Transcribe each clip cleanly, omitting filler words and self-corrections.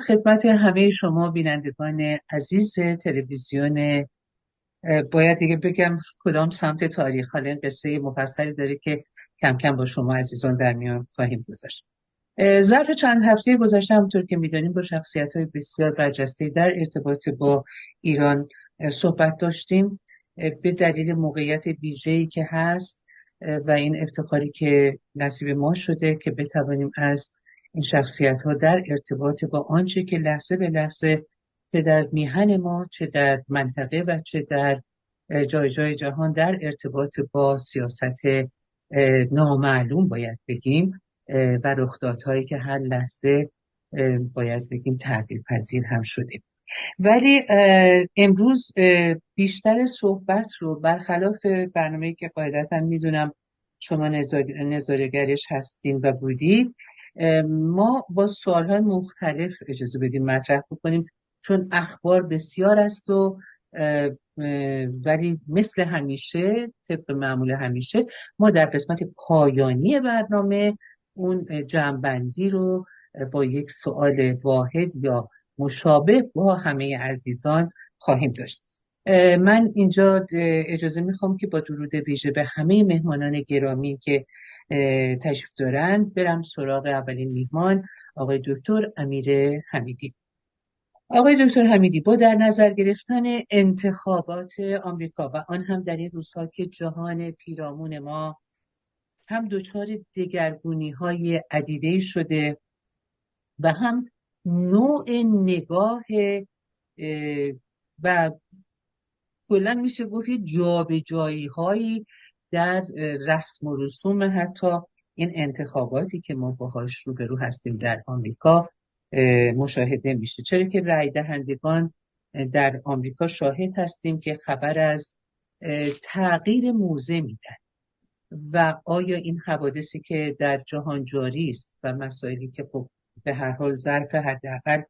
خدمت همه شما بینندگان عزیز تلویزیون. باید دیگه بگم کدام سمت تاریخ، حالا این قصه مفصلی داره که کم کم با شما عزیزان در میان خواهیم گذاشت. ظرف چند هفته گذشته همونطور که میدانیم با شخصیت‌های بسیار برجسته در ارتباط با ایران صحبت داشتیم، به دلیل موقعیت ویژه‌ای که هست و این افتخاری که نصیب ما شده که بتوانیم از این شخصیت‌ها در ارتباط با آنچه که لحظه به لحظه چه در میهن ما، چه در منطقه و چه در جای جای جهان در ارتباط با سیاست نامعلوم باید بگیم و رخدادهایی که هر لحظه باید بگیم تغییر پذیر هم شده. ولی امروز بیشتر صحبت رو برخلاف برنامه‌ای که قاعدتاً میدونم شما نظاره‌گرش هستین و بودید، ما با سوال‌های مختلف اجازه بدیم مطرح بکنیم، چون اخبار بسیار است و ولی مثل همیشه طبق معمول همیشه ما در قسمت پایانی برنامه اون جمع‌بندی رو با یک سوال واحد یا مشابه با همه عزیزان خواهیم داشت. من اینجا اجازه میخوام که با درود ویژه به همه مهمانان گرامی که تشریف دارند برم سراغ اولین میهمان، آقای دکتر امیر حمیدی. آقای دکتر حمیدی، با در نظر گرفتن انتخابات آمریکا و آن هم در این روزها که جهان پیرامون ما هم دچار دگرگونی‌های عدیده‌ای شده و هم نوع نگاه و کلا میشه گفت یه جابجایی‌هایی در رسم و رسوم حتی این انتخاباتی که ما باهاش روبرو هستیم در آمریکا مشاهده میشه، چرا که رای دهندگان در آمریکا شاهد هستیم که خبر از تغییر موضع میدن و آیا این حوادثی که در جهان جاری است و مسائلی که خب به هر حال ظرف حداقل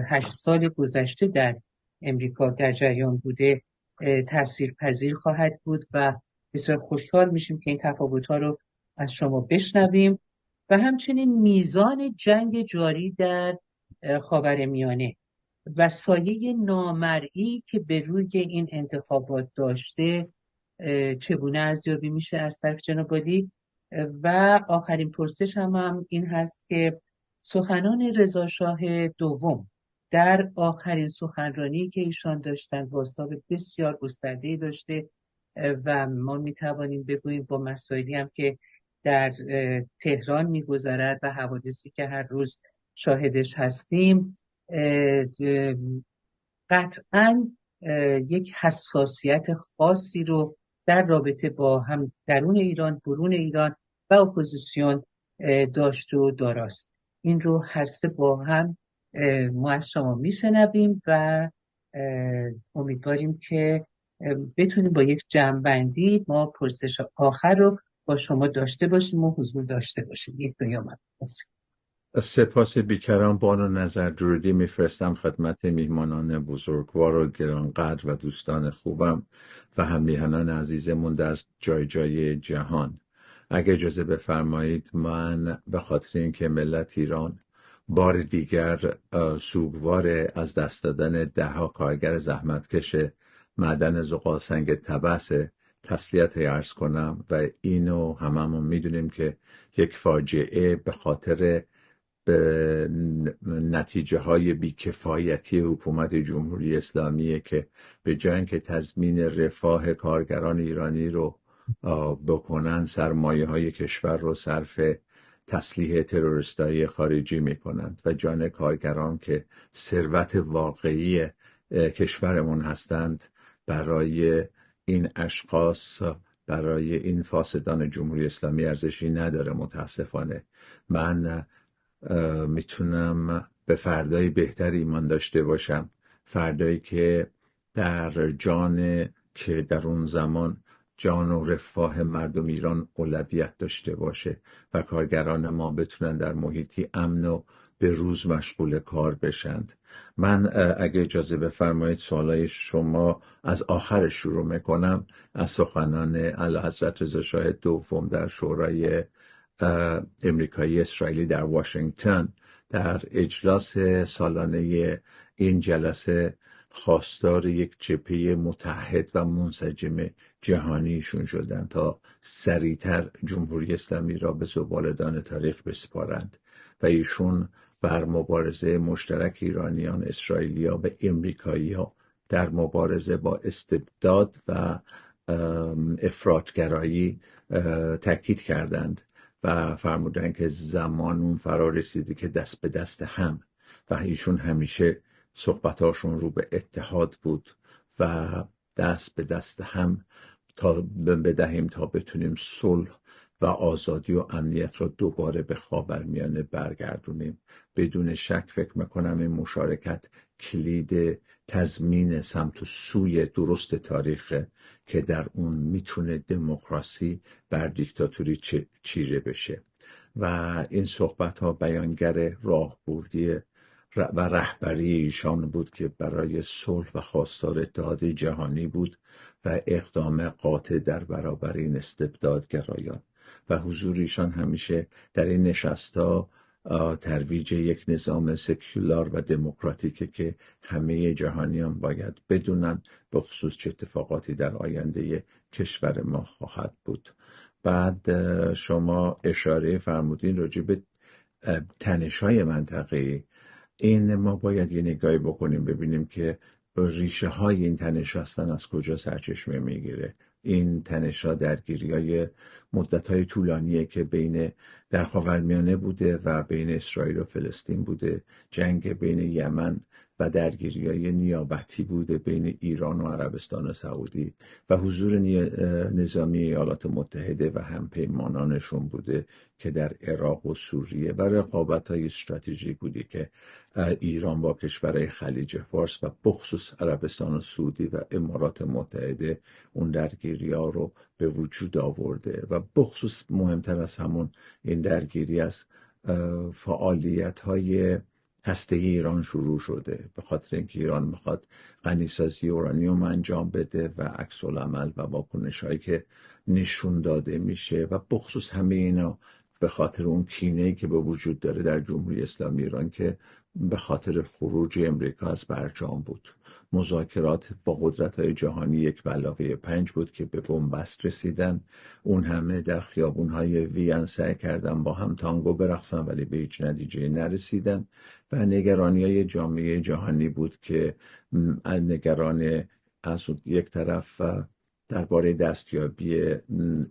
8 سال گذشته در امریکا در جریان بوده تاثیرپذیر خواهد بود و بسیار خوشحال میشیم که این تفاوت‌ها رو از شما بشنویم و همچنین میزان جنگ جاری در خاورمیانه و سایه نامرئی که به روی این انتخابات داشته چگونه ارزیابی میشه از طرف جناب عالی. و آخرین پرسش هم این هست که سخنان رضا شاه دوم در آخرین سخنرانی که ایشان داشتن بازتاب بسیار گسترده‌ای داشته و ما میتوانیم بگوییم با مسائلی هم که در تهران میگذرد و حوادثی که هر روز شاهدش هستیم قطعاً یک حساسیت خاصی رو در رابطه با هم درون ایران، برون ایران و اپوزیسیون داشت و داراست. این رو هر سه با هم ما از شما میشنویم و امیدواریم که بتونیم با یک جمع‌بندی ما پرسش آخر رو با شما داشته باشیم و حضور داشته باشیم. یک دنیا ممنون. سپاس بیکران بانو نظر درودی میفرستم خدمت میهمانان بزرگوار و گرانقدر و دوستان خوبم و هم میهنان عزیزمون در جای جای جهان. اگه اجازه بفرمایید من به خاطر اینکه ملت ایران بار دیگر سوگوار از دست دادن 10 کارگر زحمتکش معدن زغالسنگ طبس تسلیت عرض کنم و اینو هممون میدونیم که یک فاجعه به خاطر به نتیجه های بیکفایتی حکومت جمهوری اسلامی که به جای که تضمین رفاه کارگران ایرانی رو بکنن سرمایه های کشور رو صرف تسلیح تروریستای خارجی میکنند و جان کارگران که ثروت واقعی کشورمون هستند برای این اشخاص، برای این فاسدان جمهوری اسلامی ارزشی نداره. متاسفانه من میتونم به فردای بهتر ایمان داشته باشم، فردایی که در جان که در اون زمان جان و رفاه مردم ایران اولویت داشته باشه و کارگران ما بتونن در محیطی امن و به روز مشغول کار بشند. من اگه اجازه بفرمایید سوالای شما از آخر شروع میکنم، از سخنان اعلیحضرت رضا شاه دوم در شورای امریکایی اسرائیلی در واشنگتن در اجلاس سالانه این جلسه خواستار یک جبهه متحد و منسجم جهانیشون شدند تا سریعتر جمهوری اسلامی را به زباله‌دان تاریخ بسپارند و ایشون بر مبارزه مشترک ایرانیان، اسرائیلیا و امریکایی‌ها در مبارزه با استبداد و افراطگرایی تاکید کردند و فرمودند که زمان اون فرا رسیده که دست به دست هم، و ایشون همیشه صحبتاشون رو به اتحاد بود و دست به دست هم تا بدهیم تا بتونیم صلح و آزادی و امنیت را دوباره به خاورمیانه برگردونیم. بدون شک فکر میکنم این مشارکت کلید تضمین سمت و سوی درست تاریخ که در اون میتونه دموکراسی بر دیکتاتوری چیره بشه و این صحبت ها بیانگر راهبردی و رهبری ایشان بود که برای صلح و خواستار اتحاد جهانی بود و اقدام قاطع در برابر این استبدادگرایان و حضور ایشان همیشه در این نشست‌ها ترویج یک نظام سکولار و دموکراتیکه که همه جهانیان باید بدونن به خصوص چه اتفاقاتی در آینده کشور ما خواهد بود. بعد شما اشاره فرمودین راجع به تنش‌های منطقه‌ای. این ما باید یه نگاهی بکنیم ببینیم که ریشه های این تنش هستن از کجا سرچشمه میگیره. این تنش ها درگیری های مدت های طولانیه که بین در خاورمیانه بوده و بین اسرائیل و فلسطین بوده، جنگ بین یمن و درگیری های نیابتی بوده بین ایران و عربستان و سعودی و حضور نظامی ایالات متحده و همپیمانانشون بوده که در عراق و سوریه و رقابت های استراتژیک بوده که ایران با کشورهای خلیج فارس و بخصوص عربستان و سعودی و امارات متحده اون درگیری ها رو به وجود آورده و بخصوص مهمتر از همون این درگیری از فعالیت های هسته ایران شروع شده به خاطر اینکه ایران میخواد غنیسازی اورانیوم انجام بده و عکس العمل و واکنش هایی که نشون داده میشه و بخصوص همه اینا به خاطر اون کینه‌ای که به وجود داره در جمهوری اسلامی ایران که به خاطر خروج امریکا از برجام بود. مذاکرات با قدرت‌های جهانی 1+5 بود که به بنبست رسیدن. اون همه در خیابون‌های وین سعی کردن با هم تانگو برقصن ولی به هیچ نتیجه نرسیدن و نگرانی‌های جامعه جهانی بود که نگران از یک طرف درباره دستیابی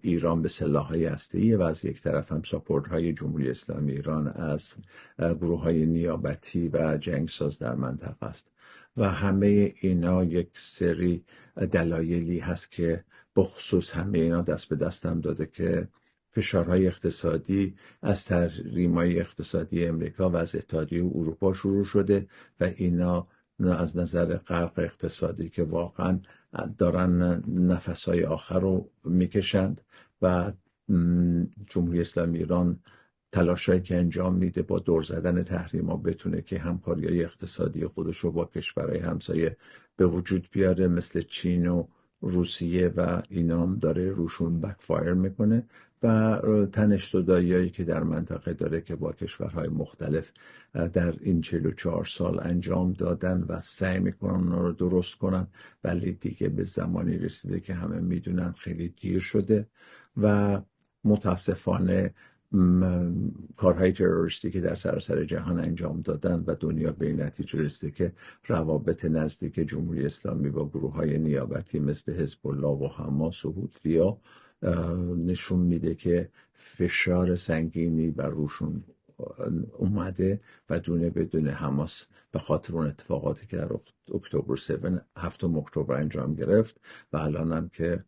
ایران به سلاح‌های هسته‌ای و از یک طرف هم ساپورت‌های جمهوری اسلامی ایران از گروه‌های نیابتی و جنگساز در منطقه است و همه اینا یک سری دلایلی هست که بخصوص همه اینا دست به دستم داده که فشارهای اقتصادی از تحریم‌های اقتصادی امریکا و از اتحادیه اروپا شروع شده و اینا از نظر غرق اقتصادی که واقعا دارن نفسهای آخر رو میکشند و جمهوری اسلامی ایران تلاشایی که انجام میده با دور زدن تحریما بتونه که همکاری‌های اقتصادی خودش رو با کشورهای همسایه به وجود بیاره مثل چین و روسیه و اینا هم داره روشون بکفایر میکنه و تنش زدایی‌هایی که در منطقه داره که با کشورهای مختلف در این 44 سال انجام دادن و سعی میکنن اونا رو درست کنن ولی دیگه به زمانی رسیده که همه میدونن خیلی دیر شده و متاسفانه کارهای تروریستی که در سراسر جهان انجام دادن و دنیا به این نتیجه رسیده که روابط نزدیک جمهوری اسلامی با گروه‌های نیابتی مثل حزب الله و حماس و حوثی‌ها نشون میده که فشار سنگینی بر روشون اومده و دونه بدون حماس به خاطر اون اتفاقاتی که در اکتبر 7 اکتبر انجام گرفت و الان هم که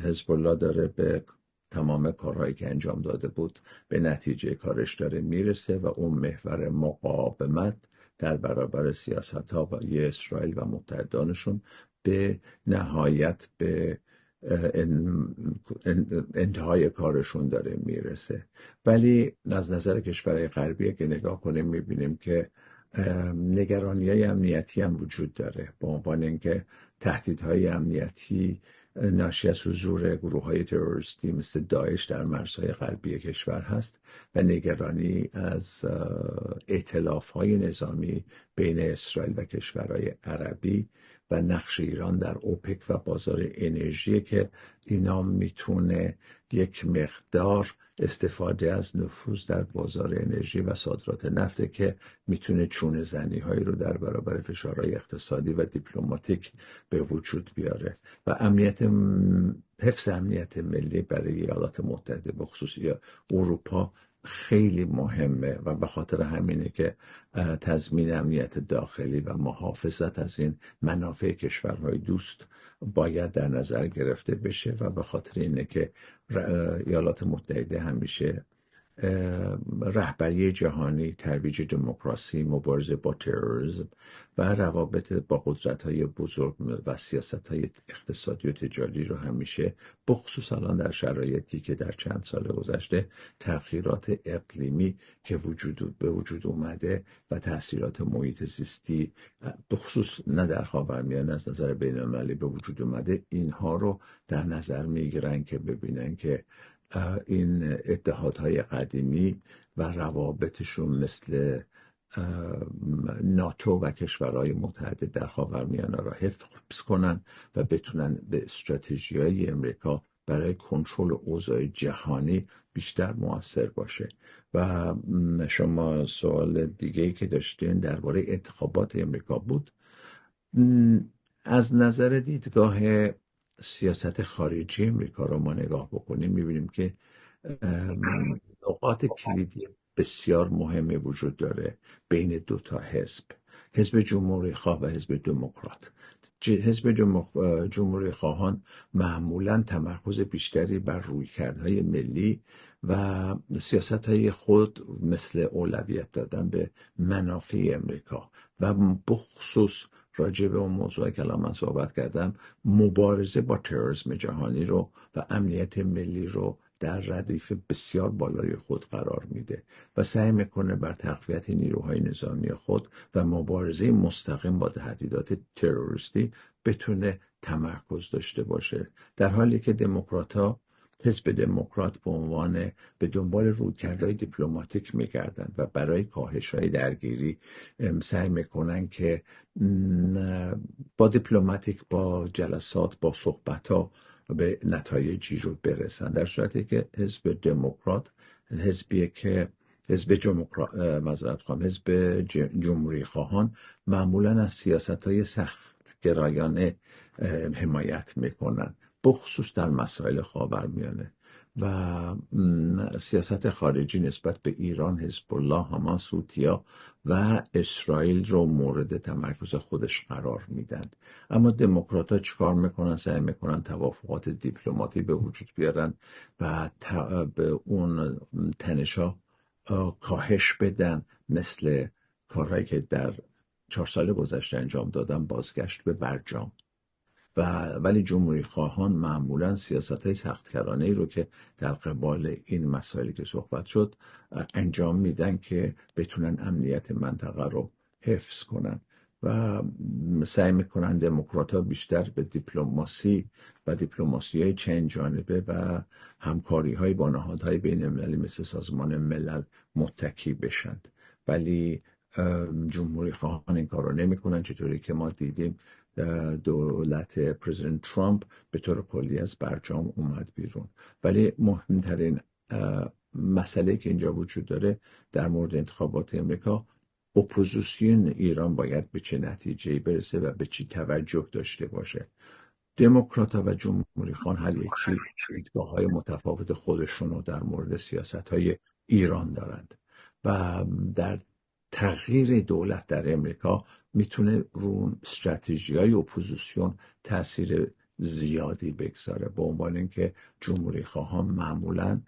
حزب الله داره به تمام کارهایی که انجام داده بود به نتیجه کارش داره میرسه و اون محور مقاومت در برابر سیاست‌ها و اسرائیل و متحدانشون به نهایت به انتهای کارشون داره میرسه. ولی از نظر کشورهای غربی که نگاه کنیم میبینیم که نگرانی‌های امنیتی هم وجود داره به عنوان اینکه تهدیدهای امنیتی ناشی از حضور گروه‌های تروریستی مثل داعش در مرزهای غربی کشور هست و نگرانی از ائتلاف‌های نظامی بین اسرائیل و کشورهای عربی و نقش ایران در اوپک و بازار انرژی که اینا میتونه یک مقدار استفاده از نفوذ در بازار انرژی و صادرات نفت که میتونه چونه زنی هایی رو در برابر فشارهای اقتصادی و دیپلماتیک به وجود بیاره و حفظ امنیت ملی برای ایالات متحده به خصوص اروپا خیلی مهمه و به خاطر همینه که تضمین امنیت داخلی و محافظت از این منافع کشورهای دوست باید در نظر گرفته بشه و به خاطر اینه که ایالات متحده همیشه رهبری جهانی، ترویج دموکراسی، مبارزه با تروریسم و روابط با قدرت‌های بزرگ و سیاست‌های اقتصادی و تجاری رو همیشه بخصوص الان در شرایطی که در چند سال گذشته تغییرات اقلیمی که به وجود اومده و تأثیرات محیط زیستی بخصوص نه در خاورمیانه از نظر بین‌المللی به وجود اومده، اینها رو در نظر میگیرن که ببینن که این اتحادهای قدیمی و روابطشون مثل ناتو و کشورهای متحد در خاورمیانه را حفظ کنن و بتونن به استراتژی‌های امریکا برای کنترل اوضاع جهانی بیشتر مؤثر باشه. و شما سوال دیگه‌ای که داشتین درباره انتخابات امریکا بود. از نظر دیدگاه سیاست خارجی امریکا رو ما نگاه بکنیم می‌بینیم که نقاط کلیدی بسیار مهمی وجود داره بین دو تا حزب جمهوری خواه و حزب دموکرات. حزب جمهوری خواهان معمولاً تمرکز بیشتری بر رویکردهای ملی و سیاست‌های خود مثل اولویت دادن به منافع امریکا و بخصوص راجع به اون موضوعی که الان من صحبت کردم مبارزه با تروریسم جهانی رو و امنیت ملی رو در ردیف بسیار بالای خود قرار میده و سعی میکنه بر تقویت نیروهای نظامی خود و مبارزه مستقیم با تهدیدات تروریستی بتونه تمرکز داشته باشه، در حالی که حزب دموکرات به دنبال رویکردهای دیپلماتیک میگردن و برای کاهش های درگیری سعی میکنن که با دیپلماتیک، با جلسات، با صحبت ها به نتایجی رو برسن، در صورتی که حزب دموکرات حزبیه که حزب جمهوری خواهان معمولا از سیاست های سخت گرایانه حمایت میکنن بخصوص در مسائل خاورمیانه و سیاست خارجی نسبت به ایران، حزب الله، حماس، حوثی‌ها و اسرائیل رو مورد تمرکز خودش قرار میدن. اما دموکرات‌ها چیکار میکنن؟ سعی میکنن توافقات دیپلماتی به وجود بیارن و به اون تنش‌ها کاهش بدن، مثل کارهایی که در 4 سال گذشته انجام دادن، بازگشت به برجام. ولی جمهوری خواهان معمولا سیاست های سختگرانه‌ای رو که در قبال این مسائلی که صحبت شد انجام میدن که بتونن امنیت منطقه رو حفظ کنن و سعی میکنن دموکرات‌ها بیشتر به دیپلماسی و دیپلماسی های چند جانبه و همکاری های با نهادهای بین المللی مثل سازمان ملل متکی بشند، ولی جمهوری خواهان این کار رو نمی کنن، چطوری که ما دیدیم دولت پرزیدنت ترامپ به طور کلی از برجام اومد بیرون. ولی مهمترین مسئله که اینجا وجود داره در مورد انتخابات امریکا، اپوزیسیون ایران باید به چه نتیجه‌ای برسه و به چی توجه داشته باشه. دموکرات‌ها و جمهوری خواهان هر یکی دیدگاه‌های متفاوت خودشون رو در مورد سیاست‌های ایران دارند و در تغییر دولت در امریکا میتونه رو استراتژی‌های اپوزیسیون تاثیر زیادی بگذاره، به عنوان اینکه جمهوری خواهان معمولاً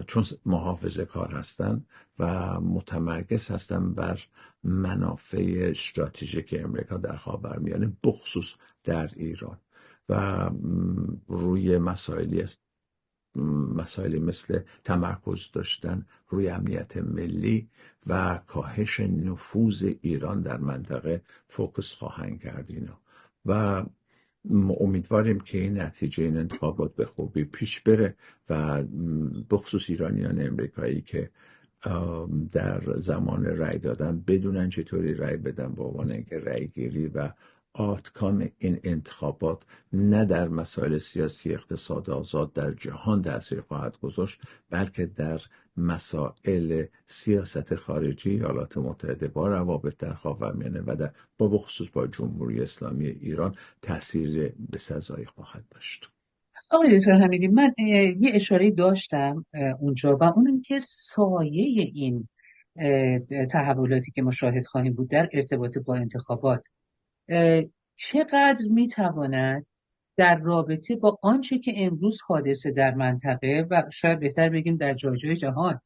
چون محافظه کار هستن و متمرکز هستن بر منافع استراتژیک امریکا در خاورمیانه بخصوص در ایران و روی مسائلی مثل تمرکز داشتن روی امنیت ملی و کاهش نفوذ ایران در منطقه فوکس خواهند کرد اینا. و امیدواریم که این نتیجه این انتخابات به خوبی پیش بره و بخصوص ایرانیان امریکایی که در زمان رأی دادن بدونن چطوری رأی بدن به عنوان اینکه رأی گیری و آتکام این انتخابات نه در مسائل سیاسی اقتصاد آزاد در جهان تأثیر خواهد گذاشت، بلکه در مسائل سیاست خارجی ایالات متحده با روابط در خاورمیانه و با بخصوص با جمهوری اسلامی ایران تأثیر بسزایی خواهد داشت. آقای دکتر حمیدی، من یه اشاره داشتم اونجا و اونم که سایه این تحولاتی که مشاهد خواهیم بود در ارتباط با انتخابات چقدر میتواند در رابطه با آنچه که امروز حادثه در منطقه و شاید بهتر بگیم در جای جای جهان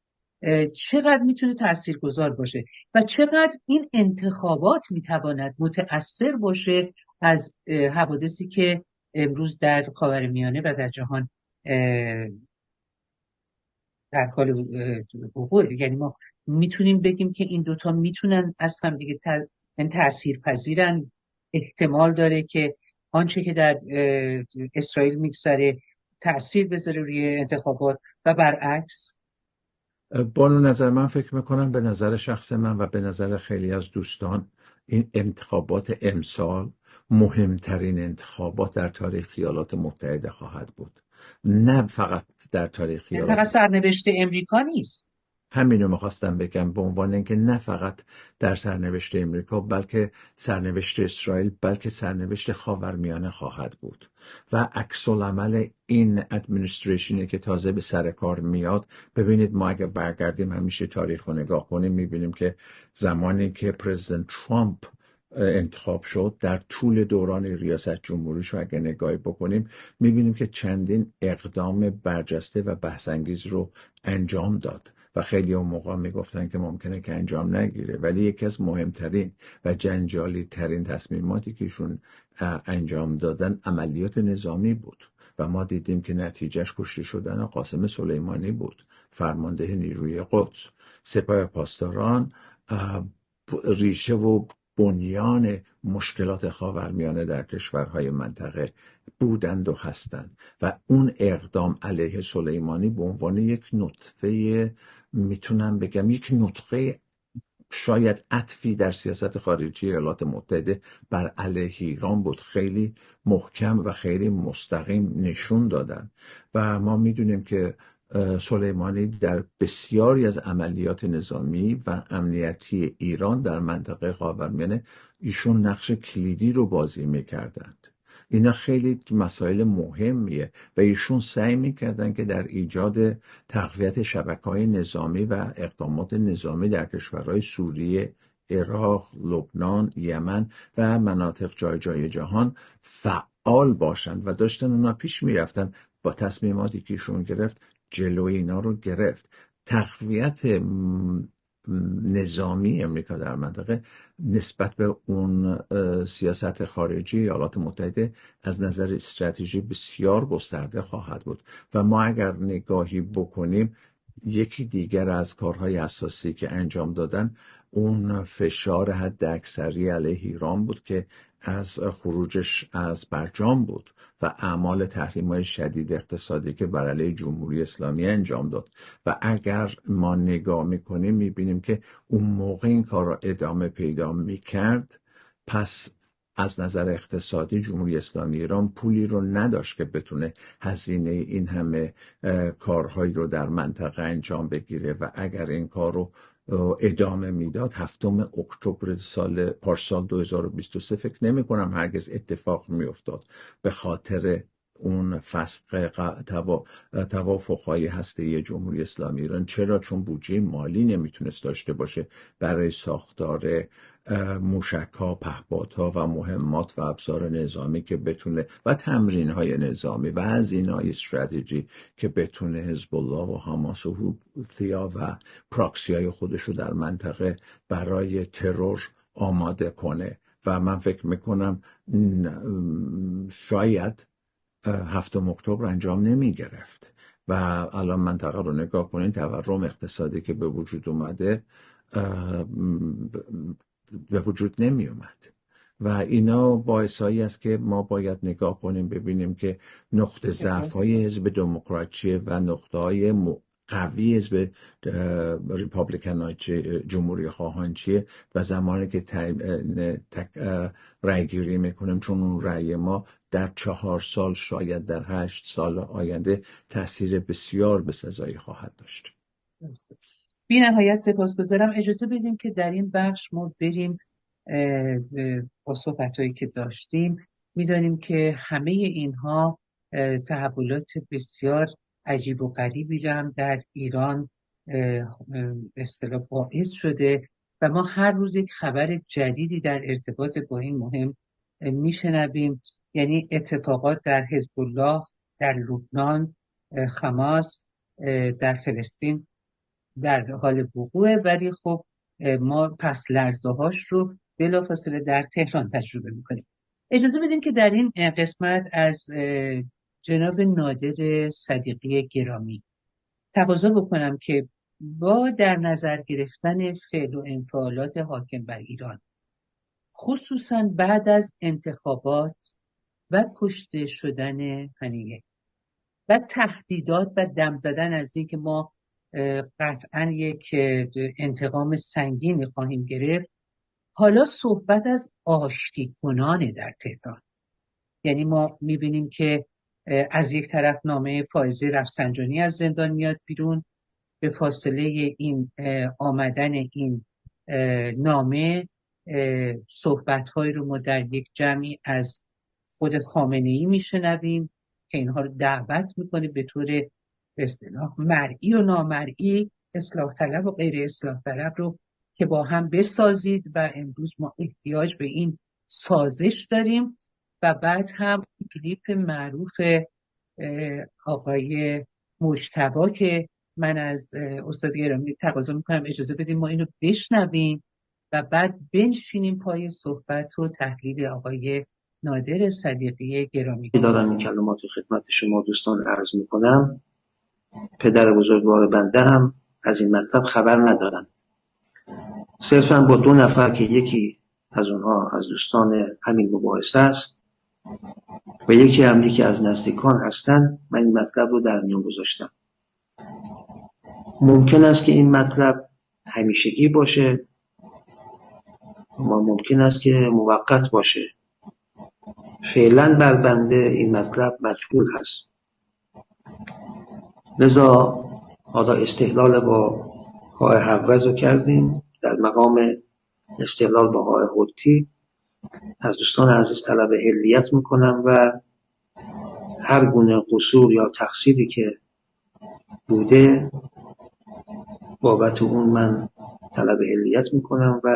چقدر میتونه تاثیرگذار باشه و چقدر این انتخابات میتواند متأثر باشه از حوادثی که امروز در خاورمیانه و در جهان در حال وقوع. یعنی ما میتونیم بگیم که این دوتا میتونن از هم دیگه تأثیر پذیرن. احتمال داره که آنچه که در اسرائیل میگذره تأثیر بذاره روی انتخابات و برعکس. بانو، نظر من فکر میکنم، به نظر شخص من و به نظر خیلی از دوستان، این انتخابات امسال مهمترین انتخابات در تاریخ ایالات متحده خواهد بود. نه فقط در تاریخ یعنی فقط ایالات، سرنوشت امریکا نیست. همینو میخواستم بگم، به عنوان اینکه نه فقط در سرنوشت امریکا بلکه سرنوشت اسرائیل، بلکه سرنوشت خاورمیانه خواهد بود و عکس العمل این ادمنستریشنی که تازه به سر کار میاد. ببینید، ما اگه برگردیم همیشه تاریخ رو نگاه کنیم میبینیم که زمانی که پرزیدنت ترامپ انتخاب شد، در طول دوران ریاست جمهوریش رو اگه نگاهی بکنیم میبینیم که چندین اقدام برجسته و بحث‌انگیز رو انجام داد و خیلی اون موقع میگفتن که ممکنه که انجام نگیره، ولی یکی از مهمترین و جنجالی ترین تصمیماتی که ایشون انجام دادن عملیات نظامی بود و ما دیدیم که نتیجهش کشته شدن قاسم سلیمانی بود، فرمانده نیروی قدس. سپاه پاسداران ریشه و بنیان مشکلات خاورمیانه در کشورهای منطقه بودند و هستند و اون اقدام علیه سلیمانی به عنوان یک نطفه، میتونم بگم یک نطفه شاید عطفی در سیاست خارجی ایالات متحده بر علیه ایران بود، خیلی محکم و خیلی مستقیم نشون دادن و ما میدونیم که سلیمانی در بسیاری از عملیات نظامی و امنیتی ایران در منطقه خاورمیانه ایشون نقش کلیدی رو بازی میکردند. اینا خیلی مسائل مهمیه و ایشون سعی میکردن که در ایجاد تقویت شبکه‌های نظامی و اقدامات نظامی در کشورهای سوریه، عراق، لبنان، یمن و مناطق جای جای جهان فعال باشند و داشتن اونا پیش میرفتن. با تصمیماتی که ایشون گرفت جلوی اینا رو گرفت. تقویت نظامی امریکا در منطقه نسبت به اون سیاست خارجی ایالات متحده از نظر استراتژی بسیار گسترده خواهد بود و ما اگر نگاهی بکنیم یکی دیگر از کارهای اساسی که انجام دادن اون فشار حد اکثری علیه ایران بود که از خروجش از برجام بود و اعمال تحریم‌های شدید اقتصادی که بر علیه جمهوری اسلامی انجام داد و اگر ما نگاه میکنیم میبینیم که اون موقع این کار را ادامه پیدا میکرد، پس از نظر اقتصادی جمهوری اسلامی ایران پولی رو نداشت که بتونه هزینه این همه کارهایی رو در منطقه انجام بگیره و اگر این کار رو ادامه میداد 7 اکتبر پارسال 2023 فکر نمی کنم هرگز اتفاق می افتاد به خاطر اون فسق توافقهای هسته‌ای جمهوری اسلامی ایران. چرا؟ چون بودجه مالی نمیتونست داشته باشه برای ساختار موشک‌ها، پهپادها و مهمات و ابزار نظامی که بتونه و تمرین‌های نظامی و هزینه‌های استراتژی که بتونه حزب الله و حماس و حوثی‌ها و پراکسی‌های خودش رو در منطقه برای ترور آماده کنه و من فکر میکنم شاید 7 اکتبر انجام نمی گرفت و الان منطقه رو نگاه کنین، تورم اقتصادی که به وجود اومده به وجود نمی اومد و اینا باعثایی است که ما باید نگاه کنیم ببینیم که نقطه ضعف سپاس. های حزب دموکرات چیه و نقطه های قوی حزب ریپابلیکن های جمهوری خواهان چیه و زمانی که رأی گیری میکنیم، چون اون رأی ما در 4 سال شاید در 8 سال آینده تاثیر بسیار بسزایی خواهد داشت. بی نهایت سپاسگزارم. اجازه بدین که در این بخش ما بریم با صحبت‌هایی که داشتیم. می‌دانیم که همه اینها تحولات بسیار عجیب و غریبی رو هم در ایران به اصطلاح باعث شده و ما هر روز یک خبر جدیدی در ارتباط با این مهم میشنویم. یعنی اتفاقات در حزب الله، در لبنان، حماس، در فلسطین در حال وقوعه، ولی خب ما پس لرزه هاش رو بلافاصله در تهران تجربه میکنیم. اجازه بدیم که در این قسمت از جناب نادر صدیقی گرامی تقاضا بکنم که با در نظر گرفتن فعل و انفعالات حاکم بر ایران، خصوصا بعد از انتخابات و کشته شدن هنیه و تهدیدات و دم زدن از این که ما قطعا یک انتقام سنگینی خواهیم گرفت، حالا صحبت از آشتی کنانه در تهران. یعنی ما میبینیم که از یک طرف نامه فائزه رفسنجانی از زندان میاد بیرون، به فاصله این آمدن این نامه صحبت‌هایی رو ما در یک جمعی از خود خامنه‌ای میشنویم که اینها رو دعوت میکنه به طور به اصطلاح مرئی و نامرئی، اصلاح طلب و غیر اصلاح طلب رو که با هم بسازید و امروز ما احتیاج به این سازش داریم. و بعد هم کلیپ معروف آقای مجتبی که من از استاد گرامی تقاضا میکنم اجازه بدیم ما اینو بشنویم و بعد بنشینیم پای صحبت و تحلیل آقای نادر صدیقی گرامی. دارم این کلمات خدمت شما دوستان عرض میکنم. پدر بزرگوار بنده هم از این مطلب خبر ندارن. صرفا با 2 نفر که یکی از اونها از دوستان همین مباحثه است و یکی از نزدیکان هستن، من این مطلب رو در میون گذاشتم. ممکن است که این مطلب همیشگی باشه و ممکن است که موقت باشه. فعلا بر بنده این مطلب مجهول هست. لذا حالا استدلال با های حوض رو کردیم. در مقام استدلال با های حوتی از دوستان عزیز طلب علیت میکنم و هر گونه قصور یا تقصیری که بوده بابت اون من طلب علیت میکنم و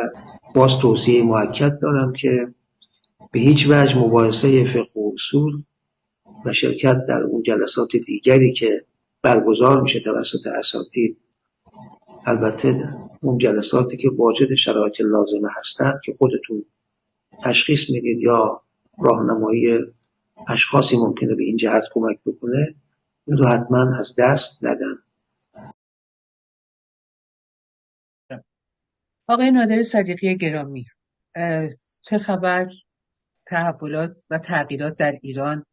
باز توصیه مؤکد دارم که به هیچ وجه مباحثه فقه و اصول و شرکت در اون جلسات دیگری که برگزار میشه توسط اساتید، البته اون جلساتی که واجد شرایط لازمه هستند که خودتون تشخیص میدید یا راهنمایی اشخاصی ممکنه به این جهت کمک بکنه، این رو حتما از دست ندن. آقای نادر صدیقی گرامی، چه خبر؟ تحولات و تغییرات در ایران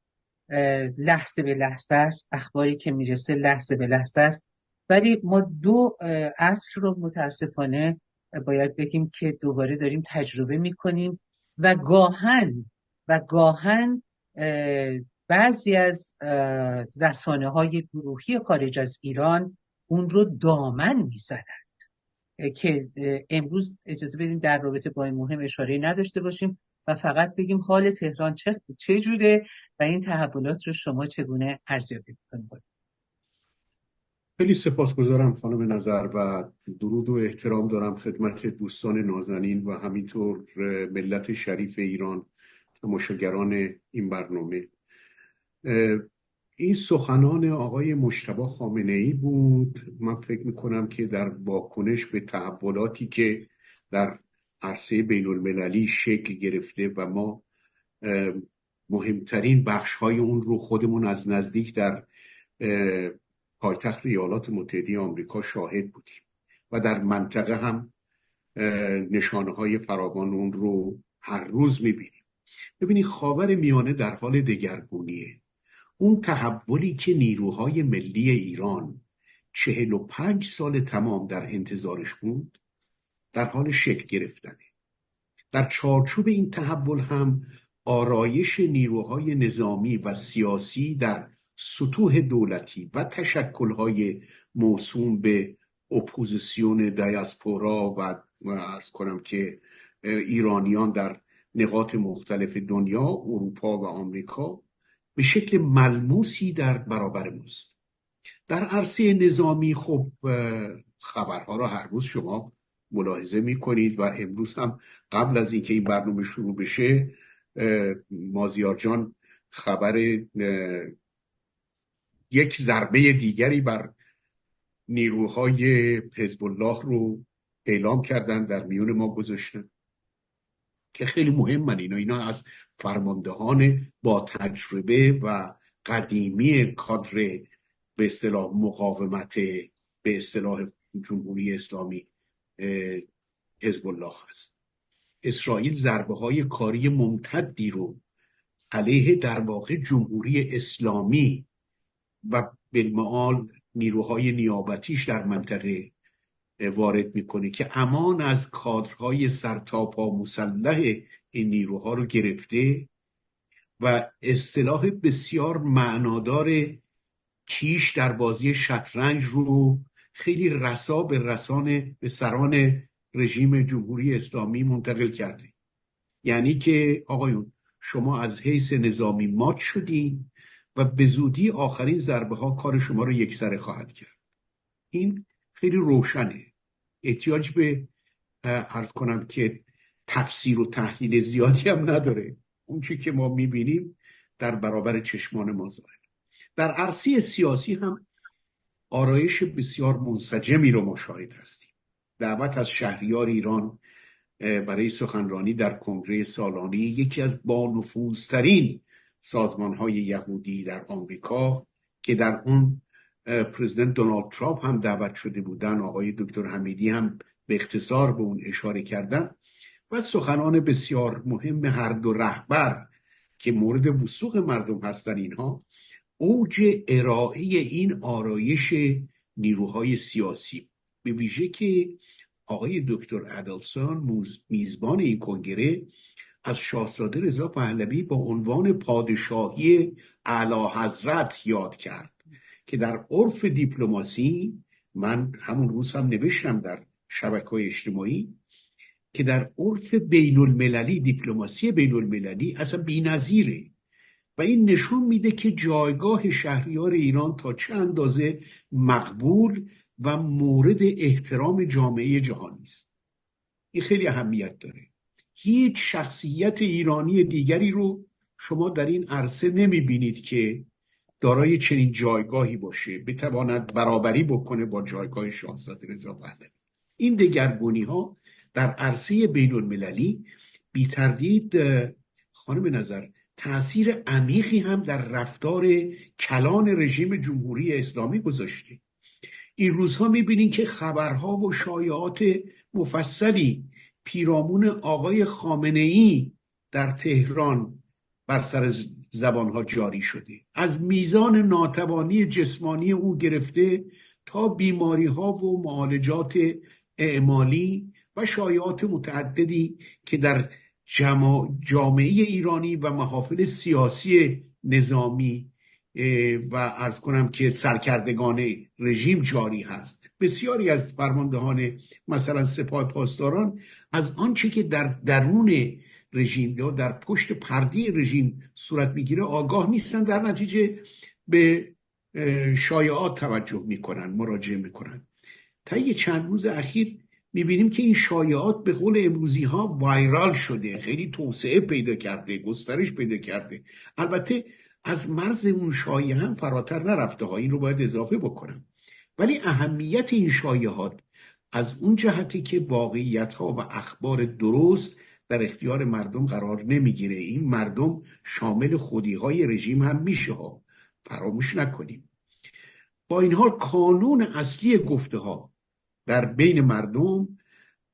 لحظه به لحظه است، اخباری که میرسه لحظه به لحظه است، ولی ما 2 عصر رو متاسفانه باید بگیم که دوباره داریم تجربه میکنیم و گاهن بعضی از رسانه‌های گروهی خارج از ایران اون رو دامن میزنن که امروز اجازه بدیم در رابطه با این مهم اشاره نداشته باشیم و فقط بگیم حال تهران چه جوره و این تحولات رو شما چگونه ارزیابی می‌کنید. خیلی سپاسگزارم خانم نظر و درود و احترام دارم خدمت دوستان نازنین و همینطور ملت شریف ایران، تماشاگران این برنامه. این سخنان آقای مجتبی خامنه‌ای بود. من فکر میکنم که در واکنش به تحولاتی که در عرصه بین المللی شکل گرفته و ما مهمترین بخش‌های اون رو خودمون از نزدیک در پایتخت ایالات متحده آمریکا شاهد بودیم و در منطقه هم نشانه‌های فراوان اون رو هر روز میبینیم. ببینید خاور میانه در حال دگرگونیه. اون تحولی که نیروهای ملی ایران 45 سال تمام در انتظارش بود در حال شکل گرفتنه. در چارچوب این تحول هم آرایش نیروهای نظامی و سیاسی در سطوح دولتی و تشکل‌های موسوم به اپوزیسیون دیاسپورا و عرض کنم که ایرانیان در نقاط مختلف دنیا، اروپا و آمریکا، به شکل ملموسی در برابر ماست. در عرصه نظامی خب خبرها را هر روز شما ملاحظه می کنید و امروز هم قبل از اینکه این برنامه شروع بشه مازیار جان خبر یک ضربه دیگری بر نیروهای حزب الله رو اعلام کردن، در میون ما گذاشتن که خیلی مهمن. اینا از فرماندهان با تجربه و قدیمی کادر به اصطلاح مقاومت به اصطلاح جمهوری اسلامی حزب الله هست. اسرائیل ضربه‌های کاری ممتدی رو علیه در واقع جمهوری اسلامی و بالمعال نیروهای نیابتیش در منطقه وارد میکنه که امان از کادرهای سرتاپا مسلح این نیروها رو گرفته و اصطلاح بسیار معنادار کیش در بازی شطرنج رو خیلی رسا به رسانه به سران رژیم جمهوری اسلامی منتقل کرده. یعنی که آقایون شما از حیث نظامی مات شدین و به زودی آخرین ضربه ها کار شما رو یکسره خواهد کرد. این خیلی روشنه، احتیاج به عرض کنم که تفسیر و تحلیل زیادی هم نداره. اون چی که ما میبینیم در برابر چشمان ما ظاهره. در عرصه سیاسی هم آرایش بسیار منسجمی رو مشاهد هستیم. دعوت از شهریار ایران برای سخنرانی در کنگره سالانه یکی از بانفوذترین سازمان‌های یهودی در آمریکا که در اون پرزیدنت دونالد ترامپ هم دعوت شده بودن، آقای دکتر حمیدی هم به اختصار به اون اشاره کردن، و سخنان بسیار مهم هر دو رهبر که مورد وثوق مردم هستن. اینها اوج ارائه این آرایش نیروهای سیاسی، به ویژه که آقای دکتر ادلسون میزبان این کنگره از شاهزاده رضا پهلوی با عنوان پادشاهی اعلی حضرت یاد کرد که در عرف دیپلماسی، من همون روز هم نوشتم در شبکه‌های اجتماعی، که در عرف بین المللی دیپلماسی بین المللی اصلا بی‌نظیره و این نشون میده که جایگاه شهریار ایران تا چه اندازه مقبول و مورد احترام جامعه جهانی است. این خیلی اهمیت داره. هیچ شخصیت ایرانی دیگری رو شما در این عرصه نمیبینید که دارای چنین جایگاهی باشه، بتواند برابری بکنه با جایگاه شاهزاده رضا پهلوی. این دگرگونی ها در عرصه بین المللی بی تردید خانم نظر تأثیر عمیقی هم در رفتار کلان رژیم جمهوری اسلامی گذاشته. این روزها میبینین که خبرها و شایعات مفصلی پیرامون آقای خامنه‌ای در تهران بر سر زبانها جاری شده، از میزان ناتوانی جسمانی او گرفته تا بیماری ها و معالجات اعمالی و شایعات متعددی که در جامعه ایرانی و محافل سیاسی نظامی و عرض کنم که سرکردگان رژیم جاری هست. بسیاری از فرماندهان مثلا سپاه پاسداران از آنچه که در درون رژیم یا در پشت پرده رژیم صورت میگیره آگاه نیستن، در نتیجه به شایعات توجه میکنن، مراجعه میکنن. طی چند روز اخیر میبینیم که این شایعات به قول امروزی ها وایرال شده، خیلی توسعه پیدا کرده، گسترش پیدا کرده. البته از مرز اون شایعه هم فراتر نرفته ها، این رو باید اضافه بکنم. ولی اهمیت این شایعات از اون جهتی که واقعیت ها و اخبار درست در اختیار مردم قرار نمیگیره. این مردم شامل خودی های رژیم هم میشه ها، فراموش نکنیم. با این حال کانون اصلی گفته ها در بین مردم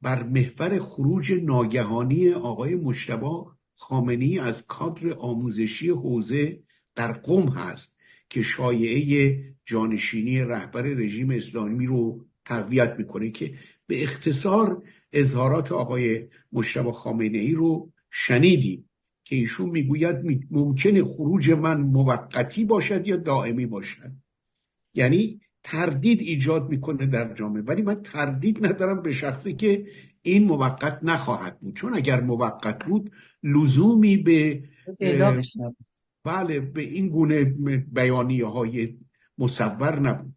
بر محور خروج ناگهانی آقای مجتبی خامنه‌ای از کادر آموزشی حوزه در قم هست که شایعه جانشینی رهبر رژیم اسلامی رو تقویت میکنه، که به اختصار اظهارات آقای مجتبی خامنه‌ای رو شنیدیم که ایشون میگوید ممکنه خروج من موقتی باشد یا دائمی باشد. یعنی تردید ایجاد میکنه در جامعه، ولی من تردید ندارم به شخصی که این موقت نخواهد بود، چون اگر موقت بود لزومی به اعلامش نبود. بله به این گونه بیانیه های مصور نبود.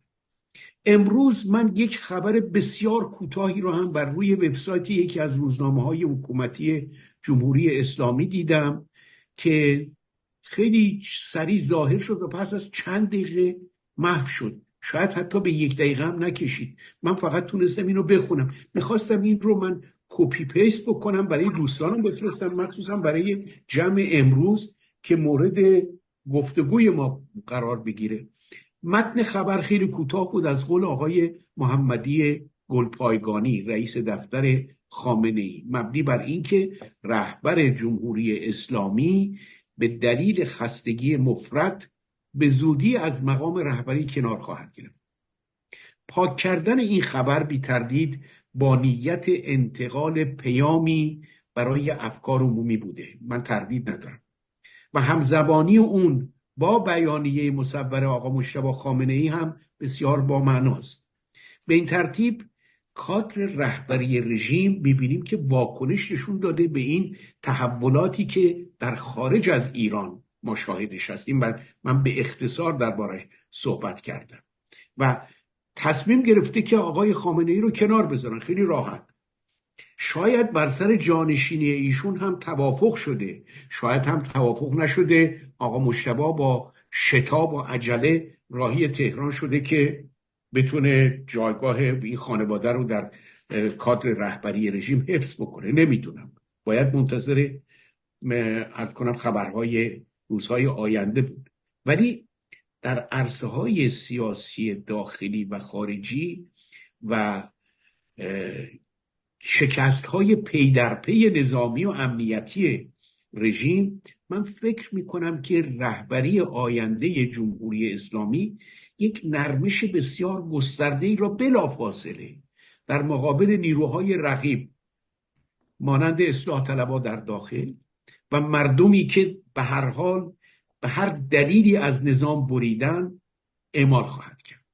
امروز من یک خبر بسیار کوتاهی رو هم بر روی وبسایت یکی از روزنامه‌های حکومتی جمهوری اسلامی دیدم که خیلی سریع ظاهر شد و پس از چند دقیقه محو شد. شاید حتی به 1 دقیقه هم نکشید. من فقط تونستم اینو بخونم. میخواستم این رو من کپی پیست بکنم برای دوستانم بفرستم، مخصوصا برای جمع امروز که مورد گفتگوی ما قرار بگیره. متن خبر خیلی کوتاه بود از قول آقای محمدی گلپایگانی رئیس دفتر خامنه‌ای، مبنی بر اینکه رهبر جمهوری اسلامی به دلیل خستگی مفرط به زودی از مقام رهبری کنار خواهد گرفت. پاک کردن این خبر بی تردید با نیت انتقال پیامی برای افکار عمومی بوده، من تردید ندارم، و همزبانی اون با بیانیه مصور آقا مجتبی خامنه‌ای هم بسیار بامعناست. به این ترتیب کادر رهبری رژیم می‌بینیم که واکنش نشون داده به این تحولاتی که در خارج از ایران ما شاهدش هستیم و من به اختصار دربارش صحبت کردم، و تصمیم گرفته که آقای خامنه‌ای رو کنار بذارن خیلی راحت. شاید بر سر جانشینی ایشون هم توافق شده، شاید هم توافق نشده. آقا مجتبی با شتاب و عجله راهی تهران شده که بتونه جایگاه این خانواده رو در کادر رهبری رژیم حفظ بکنه. نمیدونم، باید منتظر عرض کنم خبرهای روزهای آینده بود. ولی در عرصه‌های سیاسی داخلی و خارجی و شکست‌های پی در پی نظامی و امنیتی رژیم، من فکر می‌کنم که رهبری آینده جمهوری اسلامی یک نرمش بسیار گسترده‌ای را بلافاصله در مقابل نیروهای رقیب مانند اصلاح طلبها در داخل و مردمی که به هر حال به هر دلیلی از نظام بریدن اعمال خواهد کرد.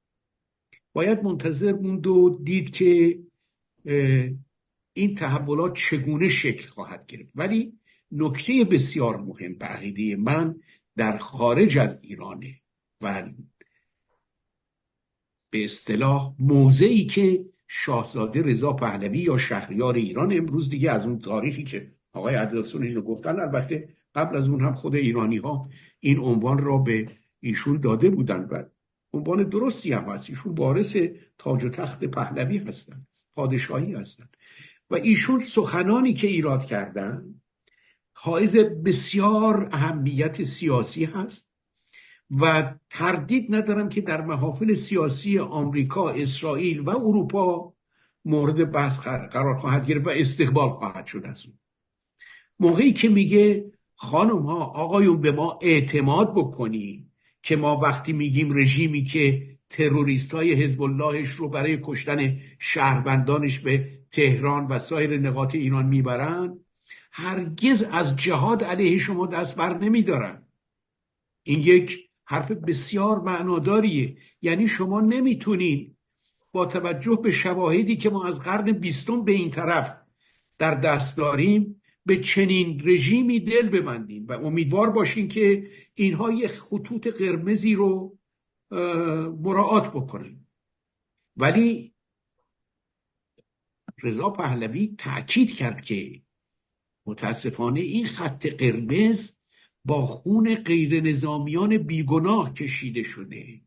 باید منتظر موند و دید که این تحولات چگونه شکل خواهد گرفت. ولی نکته بسیار مهم به عقیده من در خارج از ایرانه و به اصطلاح موضعی که شاهزاده رضا پهلوی یا شهریار ایران امروز دیگه از اون تاریخی که آقای عدلسون اینو گفتن، البته قبل از اون هم خود ایرانی ها این عنوان را به ایشون داده بودن و عنوان درستی هم هست. ایشون وارث تاج و تخت پهلوی هستن، پادشاهی هستن، و ایشون سخنانی که ایراد کردن حائز بسیار اهمیت سیاسی هست و تردید ندارم که در محافل سیاسی آمریکا، اسرائیل و اروپا مورد بحث قرار خواهد گرفت و استقبال خواهد شد از اون. موقعی که میگه خانم ها آقایون به ما اعتماد بکنی که ما وقتی میگیم رژیمی که تروریست های حزب اللهش رو برای کشتن شهروندانش به تهران و سایر نقاط ایران میبرن، هرگز از جهاد علیه شما دست بر نمیدارن. این یک حرف بسیار معناداریه. یعنی شما نمیتونین با توجه به شواهدی که ما از قرن 20 به این طرف در دست داریم به چنین رژیمی دل ببندین و امیدوار باشین که اینها یک خطوط قرمزی رو مراعات بکنن. ولی رضا پهلوی تأکید کرد که متاسفانه این خط قرمز با خون غیر نظامیان بیگناه کشیده شده.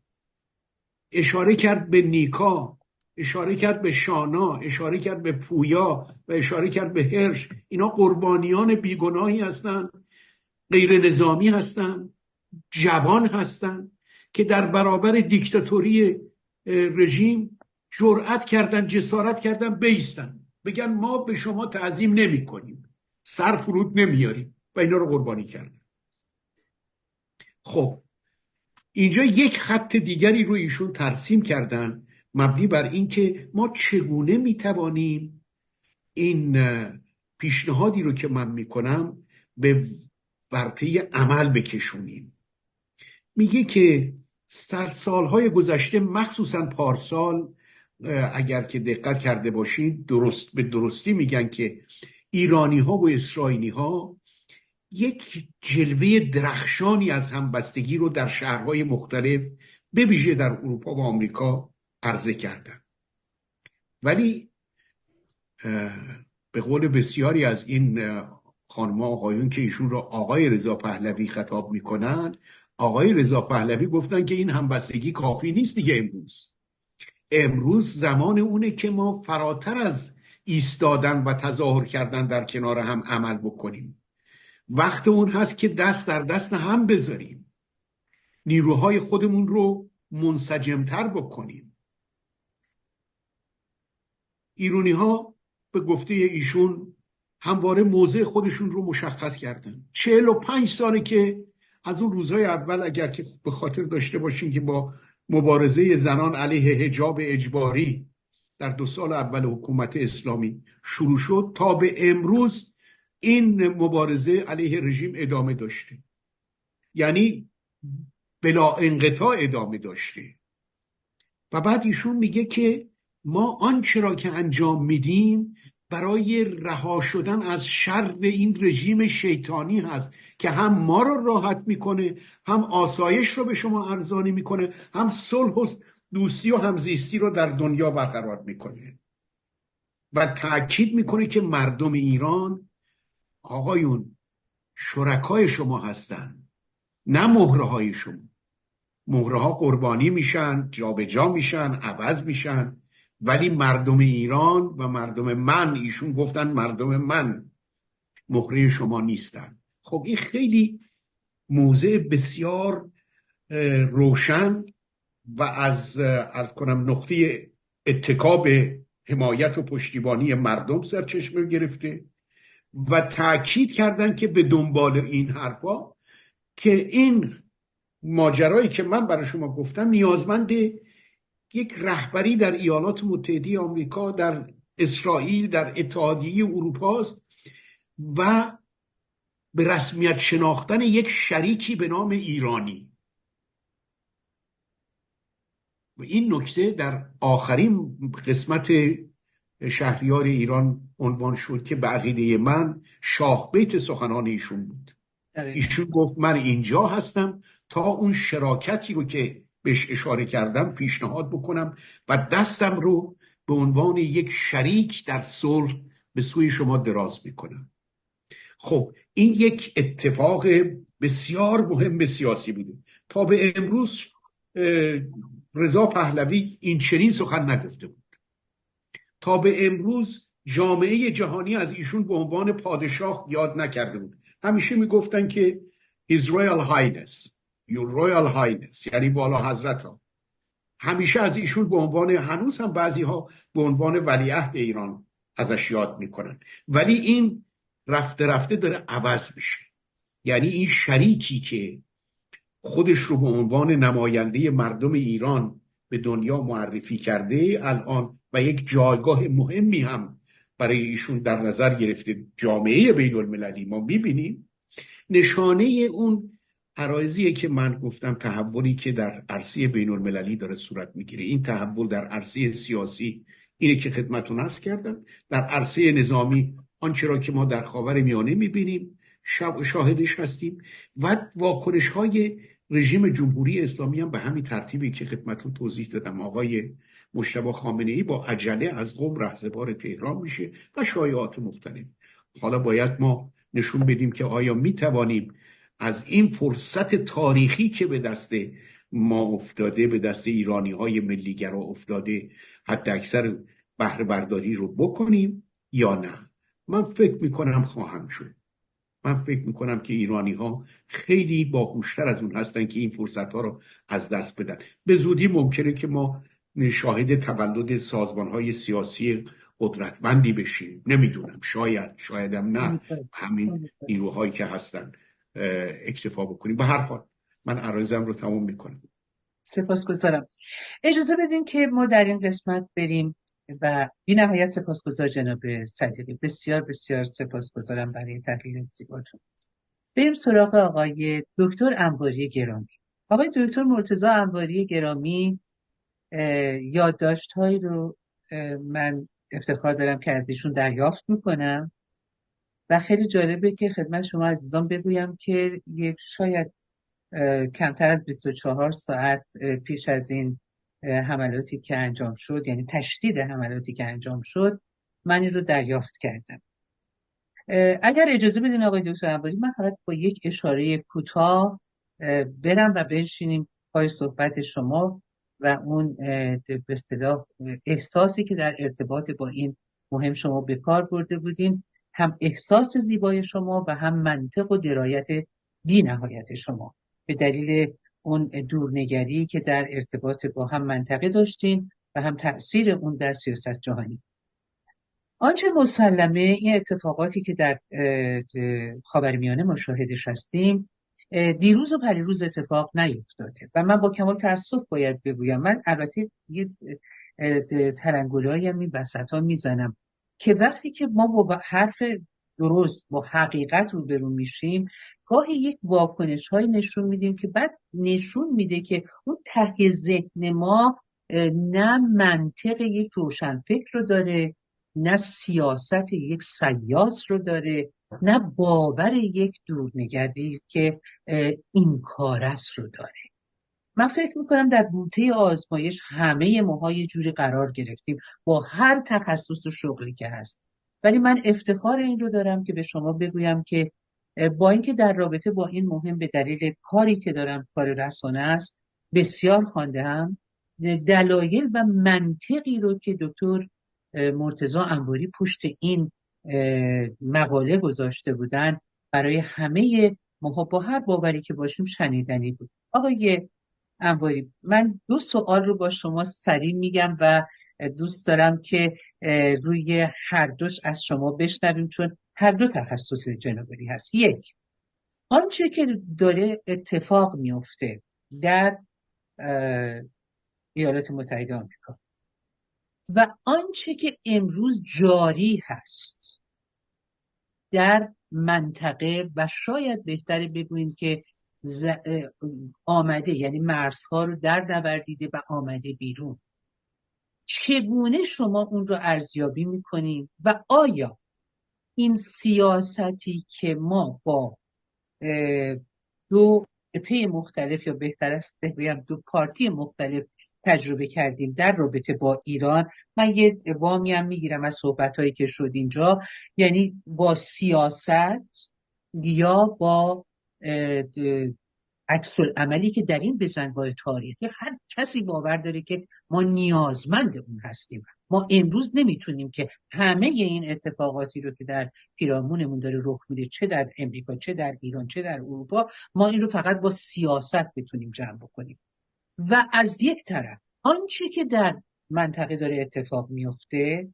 اشاره کرد به نیکا، اشاره کرد به شانا، اشاره کرد به پویا و اشاره کرد به هرش. اینا قربانیان بیگناهی هستند، غیر نظامی هستند، جوان هستند که در برابر دیکتاتوری رژیم جرأت کردن، جسارت کردن بایستن. بگن ما به شما تعظیم نمی کنیم، سر فرود نمیاریم و اینا رو قربانی کردن. خب اینجا یک خط دیگری رو ایشون ترسیم کردن مبنی بر اینکه ما چگونه میتوانیم این پیشنهادی رو که من میکنم به ورطه عمل بکشونیم. میگه که سالهای گذشته مخصوصا پارسال اگر که دقت کرده باشید به درستی میگن که ایرانی ها و اسرائیلی ها یک جلوه درخشانی از همبستگی رو در شهرهای مختلف به ویژه در اروپا و آمریکا عرضه کردن. ولی به قول بسیاری از این خانم آقایون که ایشون را آقای رضا پهلوی خطاب میکنن، آقای رضا پهلوی گفتن که این همبستگی کافی نیست دیگه. امروز زمان اونه که ما فراتر از ایستادن و تظاهر کردن در کنار هم عمل بکنیم. وقت اون هست که دست در دست هم بذاریم، نیروهای خودمون رو منسجمتر بکنیم. ایرانی ها به گفته ایشون همواره موضع خودشون رو مشخص کردن. 45 ساله که از اون روزهای اول اگر که به خاطر داشته باشین که با مبارزه زنان علیه حجاب اجباری در 2 سال اول حکومت اسلامی شروع شد تا به امروز این مبارزه علیه رژیم ادامه داشته، یعنی بلا انقطاع ادامه داشته. و بعد ایشون میگه که ما آنچه را که انجام میدیم برای رها شدن از شر این رژیم شیطانی هست که هم ما رو راحت میکنه، هم آسایش رو به شما ارزانی میکنه، هم صلح و دوستی و همزیستی رو در دنیا برقرار میکنه. و تأکید میکنه که مردم ایران آقایون شرکای شما هستن، نه مهره های شما. مهره ها قربانی میشن، جابجا میشن، عوض میشن، ولی مردم ایران و مردم من، ایشون گفتن مردم من، مهره شما نیستن. خب این خیلی موضع بسیار روشن و از کنم نقطه اتکا به حمایت و پشتیبانی مردم سرچشمه گرفته و تأکید کردن که به دنبال این حرفا که این ماجرایی که من برای شما گفتم نیازمند یک رهبری در ایالات متحده آمریکا، در اسرائیل، در اتحادیه اروپا است و به رسمیت شناختن یک شریکی به نام ایرانی. و این نکته در آخرین قسمت شهریار ایران عنوان شد که به عقیده من شاه بیت سخنان ایشون بود. ایشون گفت من اینجا هستم تا اون شراکتی رو که بهش اشاره کردم پیشنهاد بکنم و دستم رو به عنوان یک شریک در صلح به سوی شما دراز میکنم. خب این یک اتفاق بسیار مهم سیاسی بوده. تا به امروز رضا پهلوی این چنین سخن نگفته بود. تا به امروز جامعه جهانی از ایشون به عنوان پادشاه یاد نکرده بود. همیشه میگفتن که His Royal Highness، Your Royal Highness، یعنی والا حضرت ها. همیشه از ایشون به عنوان، هنوز هم بعضی ها به عنوان ولیعهد ایران ازش یاد میکنن، ولی این رفته رفته داره عوض میشه. یعنی این شریکی که خودش رو به عنوان نماینده مردم ایران به دنیا معرفی کرده الان و یک جایگاه مهمی هم برای ایشون در نظر گرفته جامعه بین المللی، ما میبینیم نشانه اون عرایضیه که من گفتم، تحولی که در عرصه بین المللی داره صورت میگیره. این تحول در عرصه سیاسی اینه که خدمتتون عرض کردم. در عرصه نظامی آنچه را که ما در خاورمیانه میبینیم شاهدش هستیم و واکنش های رژیم جمهوری اسلامی هم به همین ترتیبی که خدمتتون توضیح دادم. آقای مجتبی خامنه‌ای با عجله از قم رهسپار تهران میشه و شایعات مختلف. حالا باید ما نشون بدیم که آیا میتوانیم از این فرصت تاریخی که به دست ما افتاده، به دست ایرانی‌های ملی‌گرا افتاده، حتی اکثر بهره برداری رو بکنیم یا نه. من فکر میکنم خواهم شد. من فکر میکنم که ایرانی‌ها خیلی باهوشتر از اون هستن که این فرصت‌ها رو از دست بدن. به زودی ممکنه که ما شاهد تولد سازمان‌های سیاسی قدرتمندی بشیم، نمیدونم، شایدم نه، امیدوارم. همین امیدوارم. نیروهایی که هستن اکتفا بکنیم. به هر حال من عرضم رو تموم میکنم. سپاسگزارم. اجازه بدین که ما در این قسمت بریم و بی نهایت سپاسگزار جناب صدیقی، بسیار بسیار سپاسگزارم برای تحلیل زیباتون. بریم سراغ آقای دکتر انباری گرامی. آقای دکتر مرتضی انباری گرامی یادداشت‌هایی رو من افتخار دارم که از ایشون دریافت میکنم و خیلی جالبه که خدمت شما عزیزان بگویم که شاید کمتر از 24 ساعت پیش از این حملاتی که انجام شد، یعنی تشدید حملاتی که انجام شد، من این رو دریافت کردم. اگر اجازه بدین آقای دکتر انباری، من فقط با یک اشاره کوتاه برم و بنشینیم پای صحبت شما و اون به اصطلاح احساسی که در ارتباط با این مهم شما به کار برده بودین، هم احساس زیبای شما و هم منطق و درایت بی نهایت شما به دلیل اون دورنگری که در ارتباط با هم منطقه داشتین و هم تأثیر اون در سیاست جهانی. آنچه مسلمه این اتفاقاتی که در خاورمیانه ما شاهدش هستیم دیروز و پریروز اتفاق نیفتاده و من با کمال تأسف باید بگویم، من البته یه تلنگرهایی هم این وسطا میزنم که وقتی که ما با حرف درست با حقیقت روبرو میشیم گاهی یک واکنش های نشون میدیم که بعد نشون میده که اون ته ذهن ما نه منطق یک روشنفکر رو داره، نه سیاست یک سیاس رو داره، نه باور یک دورنگری که این کارست رو داره. من فکر میکنم در بوته آزمایش همه ماها یه جوری قرار گرفتیم با هر تخصص و شغلی که هست، ولی من افتخار این رو دارم که به شما بگویم که با اینکه در رابطه با این مهم به دلیل کاری که دارم، کار رسانه است، بسیار خوانده‌ام، دلایل و منطقی رو که دکتر مرتضی انباری پشت این مقاله گذاشته بودن برای همه ماها با هر باوری که باشیم شنیدنی بود. آقای انباری، من 2 سوال رو با شما سریع میگم و دوست دارم که روی هر دوش از شما بشنویم چون هر دو تخصص جنابالی هست. یک، آنچه که داره اتفاق میفته در ایالات متحده آمریکا و آنچه که امروز جاری هست در منطقه و شاید بهتره بگوییم که آمده، یعنی مرزها رو در نوردیده و آمده بیرون، چگونه شما اون رو ارزیابی میکنین و آیا این سیاستی که ما با دو جبهه مختلف یا بهتر است بگویم 2 پارتی مختلف تجربه کردیم در رابطه با ایران، من یه وامی هم میگیرم از صحبت‌هایی که شد اینجا، یعنی با سیاست یا با عکس العملی که در این بزنگاه تاریخی هر کسی باور داره که ما نیازمند اون هستیم. ما امروز نمیتونیم که همه این اتفاقاتی رو که در پیرامونمون داره رخ میده، چه در امریکا، چه در ایران، چه در اروپا، ما این رو فقط با سیاست بتونیم جمع بکنیم. و از یک طرف آنچه که در منطقه داره اتفاق میفته،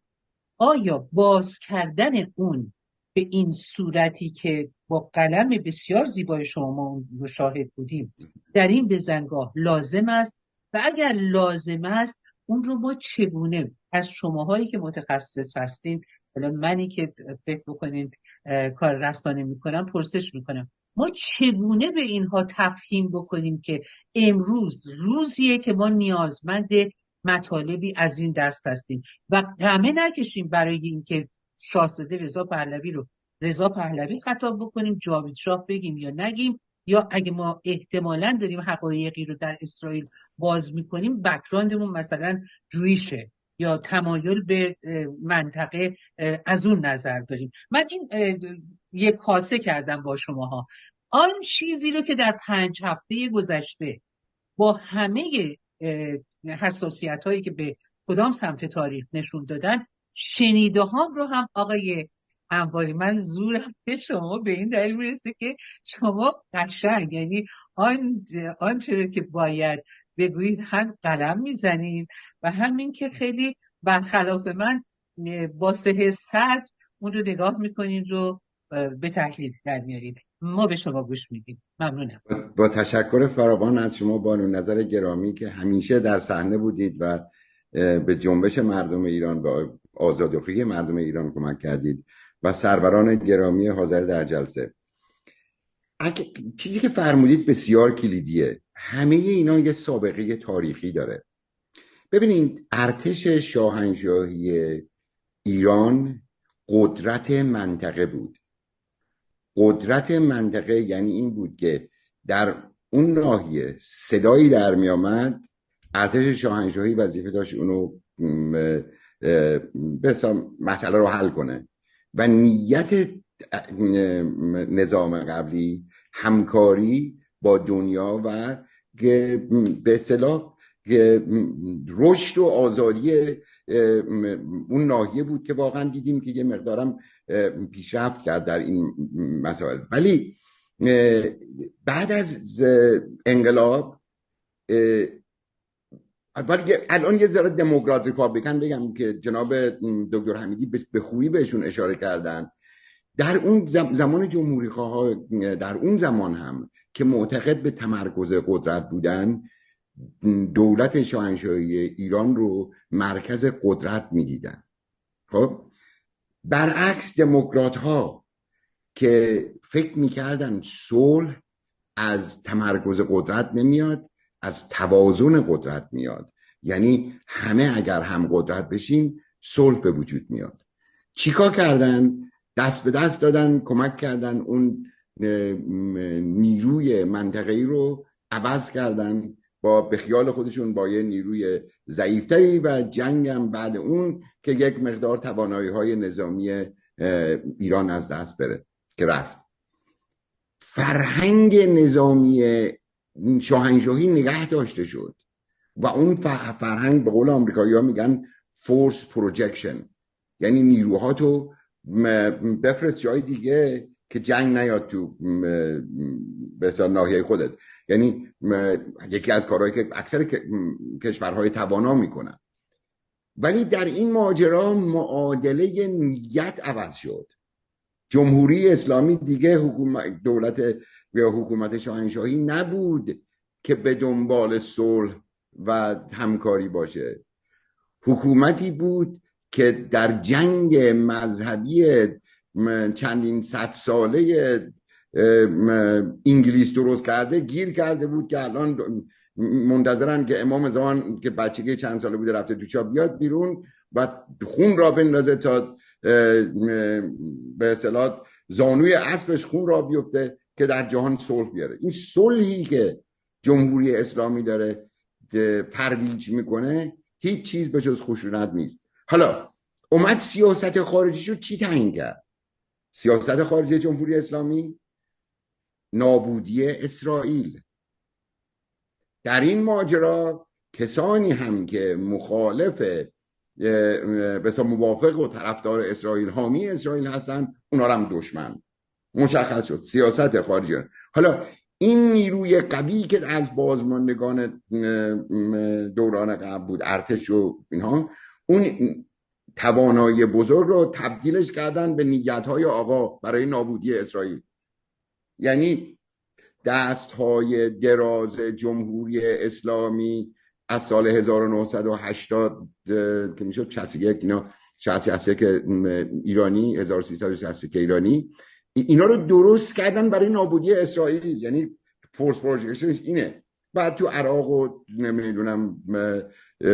آیا باز کردن اون به این صورتی که با قلم بسیار زیبای شما ما اون رو شاهد بودیم در این بزنگاه لازم است و اگر لازم است اون رو ما چگونه از شماهایی که متخصص هستین، حالا منی که فکر بکنین کار رسانه میکنم پرسش میکنم، ما چگونه به اینها تفهیم بکنیم که امروز روزیه که ما نیازمند مطالبی از این دست هستیم و غمه نکشیم برای اینکه شاهزاده رضا پهلوی خطاب بکنیم، جاوید شاه بگیم یا نگیم، یا اگه ما احتمالاً داریم حقایقی رو در اسرائیل باز میکنیم بک‌گراندمون مثلا جویشه یا تمایل به منطقه از اون نظر داریم. من این یک کاسه کردم با شماها. آن چیزی رو که در 5 هفته گذشته با همه حساسیت هایی که به کدام سمت تاریخ نشون دادن شنیده هام رو هم آقای انباری، من زورم به شما به این دلیل میرسه که شما قشنگ، یعنی آنچه که باید بگویید هم قلم میزنید و همین که خیلی برخلاف من با سه صدر اون رو نگاه میکنین رو به تحلیل در میارین. ما به شما گوش میدیم. ممنونم. با تشکر فراوان از شما بانو نظر گرامی که همیشه در صحنه بودید و به جنبش مردم ایران و آزادخواهی مردم ایران کمک کردید و سروران گرامی حاضر در جلسه. چیزی که فرمودید بسیار کلیدیه. همه اینا یه سابقه تاریخی داره. ببینید ارتش شاهنشاهی ایران قدرت منطقه بود. قدرت منطقه یعنی این بود که در اون ناحیه صدایی در می آمد، ارتش شاهنشاهی وظیفه داشت اونو مسئله رو حل کنه و نیت نظام قبلی همکاری با دنیا و به اصطلاح رشد و آزادی اون ناحیه بود که واقعا دیدیم که یه مقدارم پیشرفت کرد در این مسائل. ولی بعد از انقلاب الان یه ذره دموکرات ریپابلیکن بگم که جناب دکتر حمیدی به خوبی بهشون اشاره کردن، در اون زمان جمهوری خواه در اون زمان هم که معتقد به تمرکز قدرت بودن، دولت شاهنشاهی ایران رو مرکز قدرت میدیدن. خب برعکس دموکرات ها که فکر میکردن صلح از تمرکز قدرت نمیاد، از توازن قدرت میاد. یعنی همه اگر هم قدرت بشیم صلح به وجود میاد. چیکار کردن؟ دست به دست دادن، کمک کردن، اون نیروی منطقه‌ای رو عوض کردن با به خیال خودشون با یه نیروی ضعیفتری و جنگم بعد اون که یک مقدار توانایی‌های نظامی ایران از دست بره که رفت. فرهنگ نظامی شاهنشاهی نگه داشته شد و اون فرهنگ به قول آمریکایی‌ها میگن فورس پروجکشن، یعنی نیروها تو بفرست جای دیگه که جنگ نیاد تو به ناحیه خودت. یعنی یکی از کارهایی که اکثر کشورهای توانا میکنن. ولی در این ماجرا معادله نیت عوض شد. جمهوری اسلامی دیگه دولت یا حکومت شاهنشاهی نبود که به دنبال صلح و همکاری باشه. حکومتی بود که در جنگ مذهبی چندین صد ساله انگلیس درست کرده گیر کرده بود که الان منتظرن که امام زمان که بچگی چند ساله بوده رفته تو چاه بیاد بیرون و خون را بندازه تا به اصطلاح زانوی اسبش خون را بیفته که در جهان صلح بیاره. این صلحی که جمهوری اسلامی داره ترویج میکنه هیچ چیز به جز خشونت نیست. حالا اومد سیاست خارجیشو چی تعیین کرد؟ سیاست خارجی جمهوری اسلامی نابودی اسرائیل. در این ماجرا کسانی هم که مخالف بسیار موافق و طرفدار اسرائیل، حامی اسرائیل هستن، اونا هم دشمن. مشخص شد سیاست خارجی. حالا این نیروی قوی که از بازماندگان دوران قبل بود، ارتش و اینها، اون توانایی بزرگ رو تبدیلش کردن به نیت‌های آقا برای نابودی اسرائیل. یعنی دست‌های دراز جمهوری اسلامی از سال 1980 که میشد 61 اینا 61 که ایرانی 1360 که ایرانی، اینا رو درست کردن برای نابودی اسرائیل. یعنی فورس پروژکشنش اینه. بعد تو عراق و نمیدونم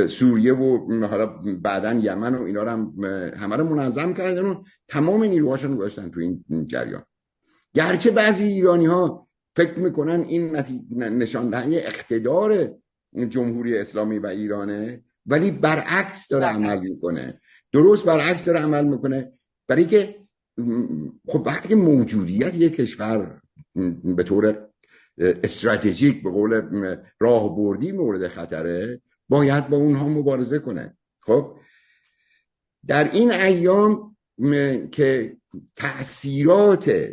سوریه و حالا بعدن یمن و اینا رو هم همه رو منظم کردن و تمام نیروهاشون گذاشتن تو این جریان. گرچه بعضی ایرانی ها فکر میکنن این نشان دهنده اقتدار جمهوری اسلامی و ایرانه، ولی برعکس داره عمل میکنه. درست برعکس داره عمل میکنه. برای که خب وقتی که موجودیت یک کشور به طور استراتژیک به قول راهبردی مورد خطره، باید با اونها مبارزه کنه. خب در این ایام که تأثیرات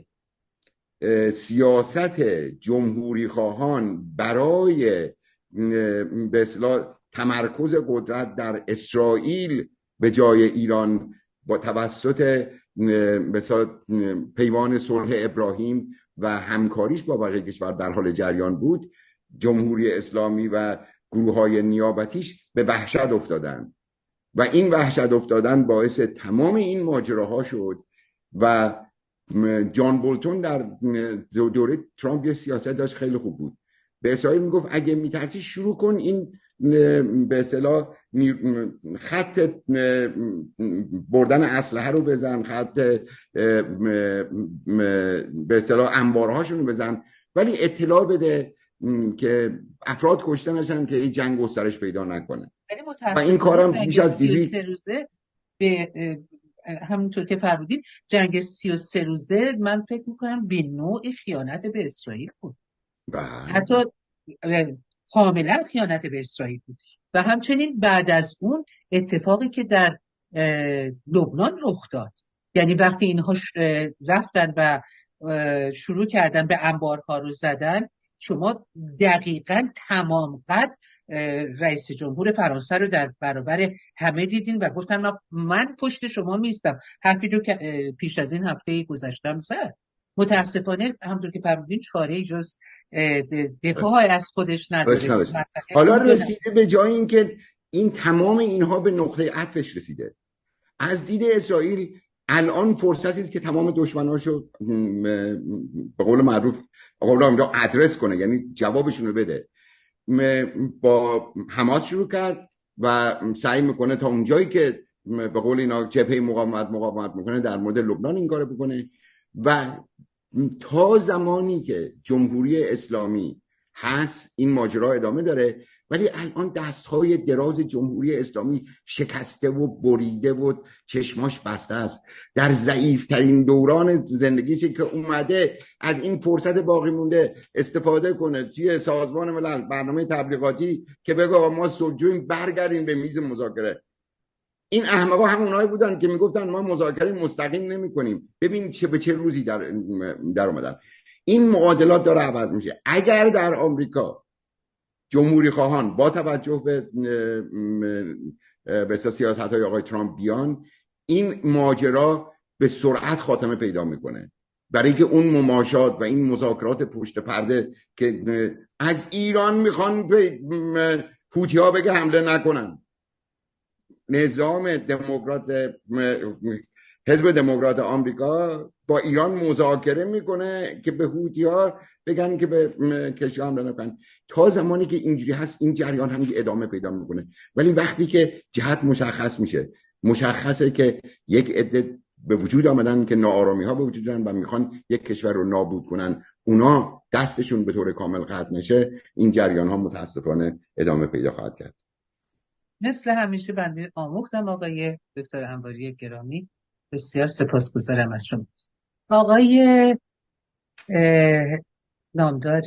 سیاست جمهوری خواهان برای به اصطلاح تمرکز قدرت در اسرائیل به جای ایران با توسط پیمان صلح ابراهیم و همکاریش با بقیه کشور در حال جریان بود، جمهوری اسلامی و گروه‌های نیابتیش به وحشت افتادن و این وحشت افتادن باعث تمام این ماجراها شد. و جان بولتون در دوره ترامپ یه سیاست داشت خیلی خوب بود، به اسرائیل میگفت اگه میترسی شروع کن این به اصطلاح خط بردن اسلحه رو بزن، خط به اصطلاح انبارهاشون رو بزن، ولی اطلاع بده که افراد کشته نشن که این جنگ گسترش پیدا نکنه. و این کارم بیش از 33 روزه به همونطور که فرمودید جنگ 33 روزه من فکر میکنم به نوع خیانت به اسرائیل بود، حتی کاملا خیانت به اسرائیل بود. و همچنین بعد از اون اتفاقی که در لبنان رخ داد، یعنی وقتی اینها رفتن و شروع کردن به انبارها رو زدن، شما دقیقاً تمام قد رئیس جمهور فرانسه رو در برابر همه دیدین و گفتن من پشت شما میستم، حرفی رو که پیش از این هفته گذشتم زد. متاسفانه همونطور که فرمودین چاره‌ای جز دفاع از خودش نداره. حالا رسیده به جای اینکه این تمام اینها به نقطه عطفش رسیده. از دید اسرائیل الان فرصتی است که تمام دشمناشو به قول معروف ادرس کنه، یعنی جوابشون رو بده. با حماس شروع کرد و سعی میکنه تا اونجایی که به قول اینا جبهه مقاومت میکنه در مورد لبنان این کارو بکنه. و تا زمانی که جمهوری اسلامی هست این ماجرا ادامه داره، ولی الان دستهای دراز جمهوری اسلامی شکسته و بریده و چشماش بسته است. در ضعیفترین دوران زندگیش که اومده از این فرصت باقی مونده استفاده کنه توی سازمان ملل برنامه تبلیغاتی که بگه ما صلحجوییم، برگردیم به میز مذاکره. این احمقا همونایی بودن که میگفتن ما مذاکره مستقیم نمی‌کنیم. ببین به چه روزی در اومدن. این معادلات داره عوض میشه. اگر در آمریکا جمهوری خواهان با توجه به سیاست‌های آقای ترامپ بیان، این ماجرا به سرعت خاتمه پیدا میکنه، برای که اون مماشات و این مذاکرات پشت پرده که از ایران میخوان به هوتی‌ها بگه حمله نکنن. نظام دموکرات حزب دموکرات آمریکا با ایران مذاکره میکنه که به هوتی‌ها بگن که به کشور حمله نکنن. تا زمانی که اینجوری هست این جریان همین ادامه پیدا میکنه. ولی وقتی که جهت مشخص میشه، مشخصه که یک عده به وجود آمدن که ناآرامی ها به وجود دارن و میخوان یک کشور رو نابود کنن، اونا دستشون به طور کامل قطع نشه، این جریان ها متاسفانه ادامه پیدا خواهد کرد. مثل همیشه بنده آموختم آقای دکتر انواری گرامی، بسیار سپاسگزارم از شما. آقای نامدار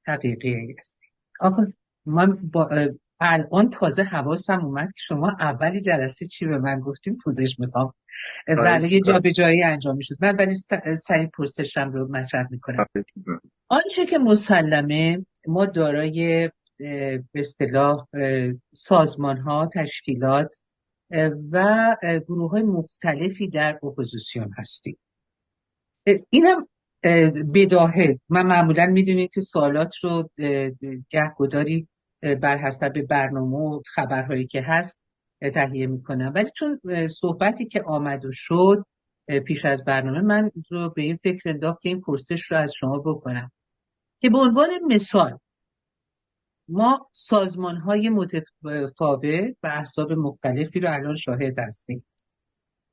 حقیقی هستی. آقا من الان تازه حواسم اومد که شما اولی جلسه چی به من گفتیم پوزش میخوام برای جابجایی انجام میشد. من ولی سریع پرسشم رو مطرح میکنم. آنچه که مسلمه ما دارای به اصطلاح سازمان ها، تشکیلات و گروه های مختلفی در اپوزیسیون هستیم. اینم بداهه. من معمولا میدونید که سوالات رو گهگداری بر حسب برنامه و خبرهایی که هست تهیه میکنم، ولی چون صحبتی که آمد و شد پیش از برنامه، من رو به این فکر انداخت که این پرسش رو از شما بکنم که به عنوان مثال ما سازمان‌های متفاوت و احزاب مختلفی رو الان شاهد هستیم.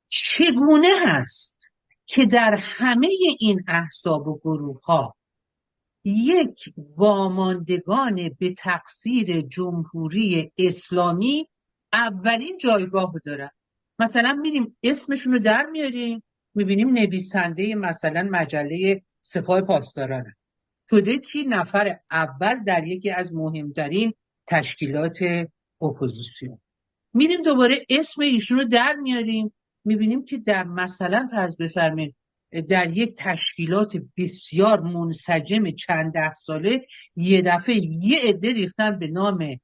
چگونه هست که در همه این احزاب و گروه‌ها یک واماندگان به تقصیر جمهوری اسلامی اولین جایگاه رو دارن؟ مثلا میریم اسمشون رو در میاریم، میبینیم نویسنده مثلا مجله سپاه پاسداران تودکی نفر اول در یکی از مهمترین تشکیلات اپوزیسیون. میریم دوباره اسم ایشون رو در میاریم، میبینیم که در مثلا فرض بفرمایید در یک تشکیلات بسیار منسجم چند ده ساله یه دفعه یه عده ریختن به نام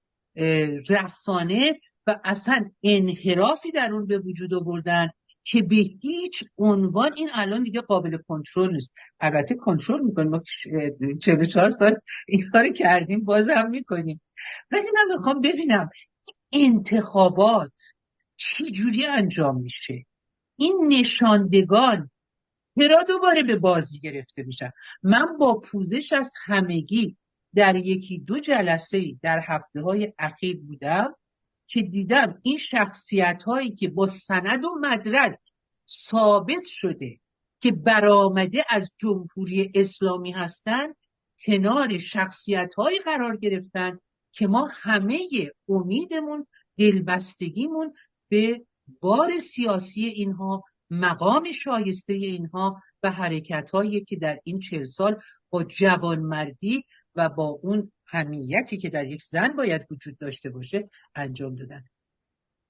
رسانه و اصلا انحرافی در اون به وجود آوردن که به هیچ عنوان این الان دیگه قابل کنترل نیست. البته کنترل میکنیم، ما 44 سال این کار کردیم، بازم میکنیم. ولی من میخوام ببینم انتخابات چی جوری انجام میشه، این نشاندگان چرا دوباره به بازی گرفته میشن. من با پوزش از همگی در یکی دو جلسه در هفته های اخیر بودم که دیدم این شخصیت هایی که با سند و مدرک ثابت شده که برآمده از جمهوری اسلامی هستند، کنار شخصیت هایی قرار گرفتن که ما همه امیدمون، دلبستگیمون به بار سیاسی اینها، مقام شایسته اینها و حرکت‌هایی که در این 40 سال با جوانمردی و با اون حمیتی که در یک زن باید وجود داشته باشه انجام دادن.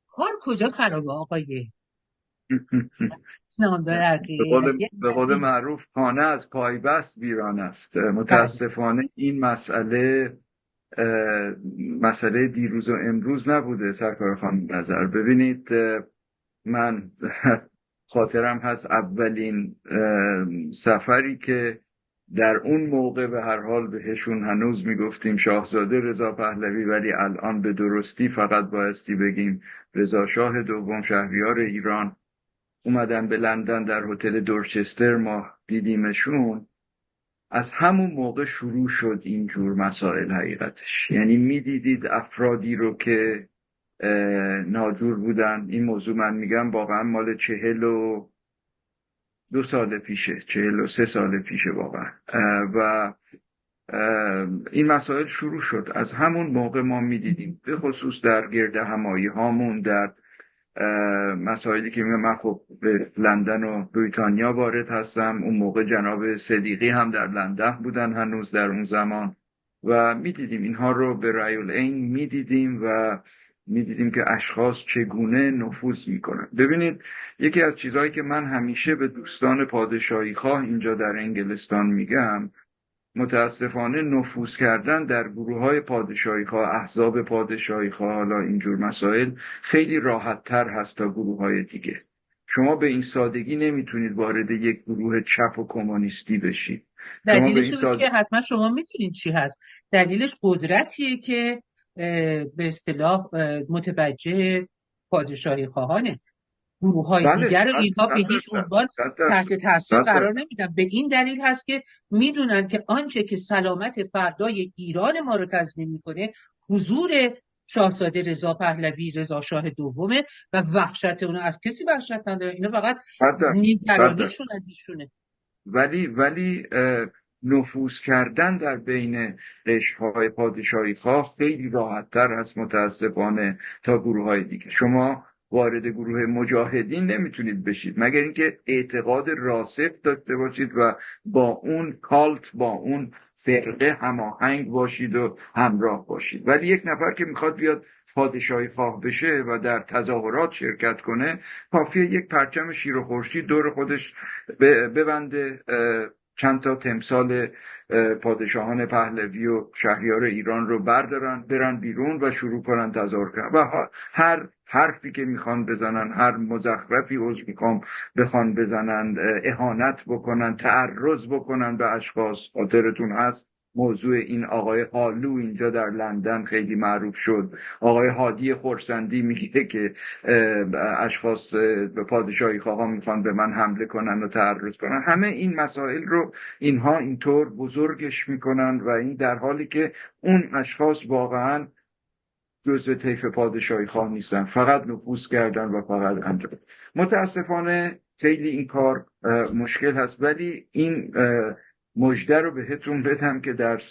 کار کجا خرابه آقای نامدار عقیلی؟ به قول معروف خانه از پایبست ویران است. متاسفانه این مسئله دیروز و امروز نبوده سرکار خانم نظر. ببینید من خاطرم هست اولین سفری که در اون موقع به هر حال بهشون هنوز میگفتیم شاهزاده رضا پهلوی، ولی الان به درستی فقط بایستی بگیم رضا شاه دوم، شهریار ایران، اومدن به لندن در هتل دورچستر، ما دیدیمشون. از همون موقع شروع شد اینجور مسائل حقیقتش. یعنی میدیدید افرادی رو که ناجور بودن. این موضوع من میگم واقعا مال 42 سال پیشه، 43 سال پیشه واقعا. و این مسائل شروع شد از همون موقع. ما میدیدیم به خصوص در گرد همایی هامون، در مسائلی که من خب به لندن و بریتانیا وارد هستم، اون موقع جناب صدیقی هم در لندن بودن هنوز در اون زمان، و میدیدیم اینها رو به رأی العین میدیدیم و میدیدیم که اشخاص چگونه نفوذ میکنن. ببینید یکی از چیزهایی که من همیشه به دوستان پادشاهی خواه اینجا در انگلستان میگم، متاسفانه نفوذ کردن در گروه‌های پادشاهی خواه، احزاب پادشاهی خواه، حالا اینجور مسائل خیلی راحت تر هست تا گروه‌های دیگه. شما به این سادگی نمیتونید وارد یک گروه چپ و کمونیستی بشید. دلیلش که حتما شما میتونید چی هست. دلیلش قدرتیه که به اصطلاح متوجه پادشاهی خواهانه. گروه‌های دیگر رو اینها به هیچ عنوان تحت تاثیر قرار نمیدن. به این دلیل هست که میدونن که آنچه که سلامت فردای ایران ما رو تضمین میکنه حضور شاهزاده رضا پهلوی، رضا شاه دومه و وحشت اونو از کسی وحشت نداره. اینا فقط نگرانیشون از ایشونه. ولی نفوذ کردن در بین قشرهای پادشاهی خواه خیلی راحت‌تر هست متاسفانه تا گروه‌های دیگه. شما وارد گروه مجاهدین نمیتونید بشید مگر اینکه اعتقاد راسخ داشته باشید و با اون کالت، با اون فرقه هماهنگ باشید و همراه باشید. ولی یک نفر که میخواد بیاد پادشاهی خواه بشه و در تظاهرات شرکت کنه، کافیه یک پرچم شیر و خورشید دور خودش ببنده، چند تا تمثال پادشاهان پهلوی و شهریار ایران رو بردارن، برن بیرون و شروع کنن تظاهر کردن و هر حرفی که میخوان بزنن، هر مزخرفی بخوان بزنن، اهانت بکنن، تعرض بکنن به اشخاص. خاطرتون هست موضوع این آقای هالو اینجا در لندن خیلی معروف شد. آقای هادی خورسندی میگه که اشخاص به پادشاهی خواهان میخوان به من حمله کنن و تعرض کنن. همه این مسائل رو اینها اینطور بزرگش میکنن و این در حالی که اون اشخاص واقعا جزء طیف پادشاهی خواه نیستن، فقط نفوذ کردن و فقط انجام. متاسفانه خیلی این کار مشکل هست. ولی این مژده رو بهتون بدم که در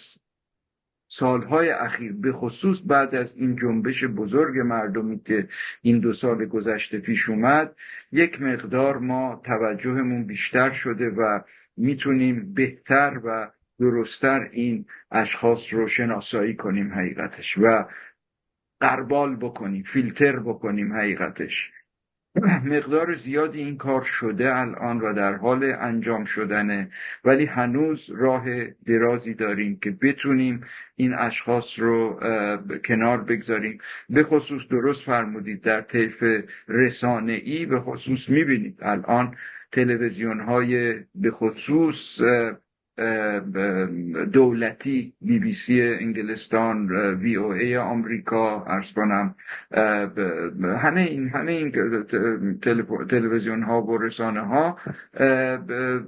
سالهای اخیر به خصوص بعد از این جنبش بزرگ مردمی که این 2 سال گذشته پیش اومد، یک مقدار ما توجهمون بیشتر شده و میتونیم بهتر و درستر این اشخاص رو شناسایی کنیم حقیقتش و غربال بکنیم، فیلتر بکنیم حقیقتش. مقدار زیادی این کار شده الان و در حال انجام شدنه، ولی هنوز راه درازی داریم که بتونیم این اشخاص رو کنار بگذاریم. به خصوص درست فرمودید در طیف رسانه‌ای، به خصوص میبینید الان تلویزیون های به خصوص دولتی، بی بی سی انگلستان، وی او ای آمریکا، عرض کنم همه این تلویزیون ها و رسانه ها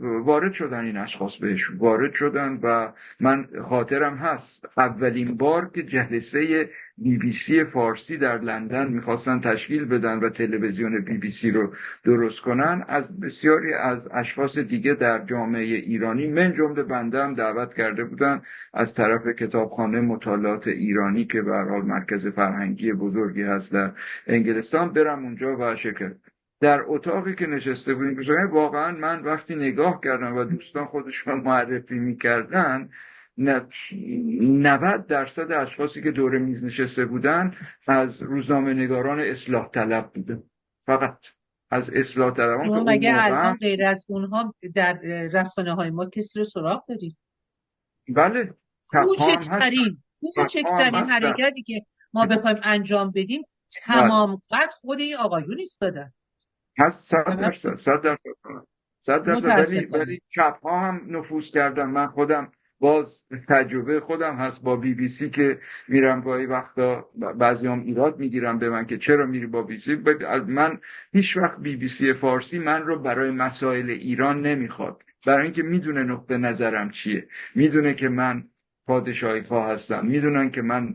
وارد شدن، این اشخاص بهش وارد شدن و من خاطرم هست اولین بار که جلسه بی بی سی فارسی در لندن میخواستن تشکیل بدن و تلویزیون بی بی سی رو درست کنن، از بسیاری از اشخاص دیگه در جامعه ایرانی من جمله بنده هم دعوت کرده بودن از طرف کتابخانه مطالعات ایرانی که به هر حال مرکز فرهنگی بزرگی هست در انگلستان، برم اونجا و شرکت. در اتاقی که نشسته بودیم واقعا من وقتی نگاه کردم و دوستان خودشون معرفی میکردن، 90% اشخاصی که دور میز نشسته بودن از روزنامه نگاران اصلاح طلب بودن، فقط از اصلاح طلبان. که اون مگه موقع الان غیر از اونها در رسانه های ما کسی رو سراغ داریم؟ بله، کوچکترین حرکتی که ما بخوایم انجام بدیم تمام قد خود این آقایون ایستادن. هست 100%. ولی چپ ها هم نفوذ کردن. من خودم باز تجربه خودم هست با بی بی سی که میرم گاهی وقتا بعضیام ایراد میگیرم به من که چرا میری با بی بی سی. من هیچ وقت بی بی سی فارسی من رو برای مسائل ایران نمیخواد، برای اینکه میدونه نقطه نظرم چیه، میدونه که من پادشاهی خواه هستم، میدونن که من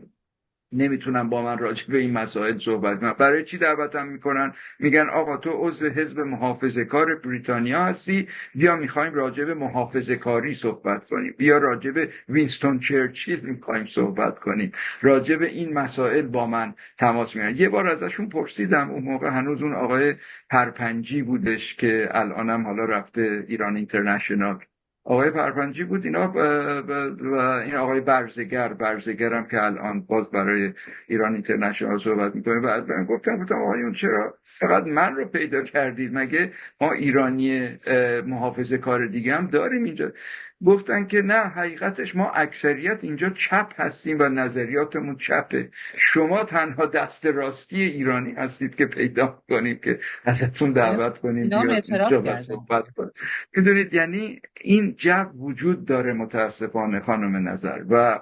نمیتونم با من راجع به این مسائل صحبت کنم. برای چی دعوتم میکنن؟ میگن آقا تو عضو حزب محافظه‌کار بریتانیا هستی، بیا میخوایم راجع به محافظه‌کاری صحبت کنیم، بیا راجع به وینستون چرچیل میخوایم صحبت کنیم، راجع به این مسائل با من تماس میگیرن. یه بار ازشون پرسیدم، اون موقع هنوز اون آقای پرپنجی بودش که الانم حالا رفته ایران اینترنشنال، آقای پرپنجی بود اینا و این آقای برزگرم که الان باز برای ایران اینترنشنال صحبت میکنه. بعد من گفتم آقایون چرا فقط من رو پیدا کردید؟ مگه ما ایرانی محافظه کار دیگه هم داریم اینجا؟ گفتن که نه، حقیقتش ما اکثریت اینجا چپ هستیم و نظریاتمون چپه، شما تنها دست راستی ایرانی هستید که پیدا کنیم که ازتون دعوت کنیم بیاد اینجا صحبت کنیم. میدونید یعنی این جو وجود داره متاسفانه خانم نظر و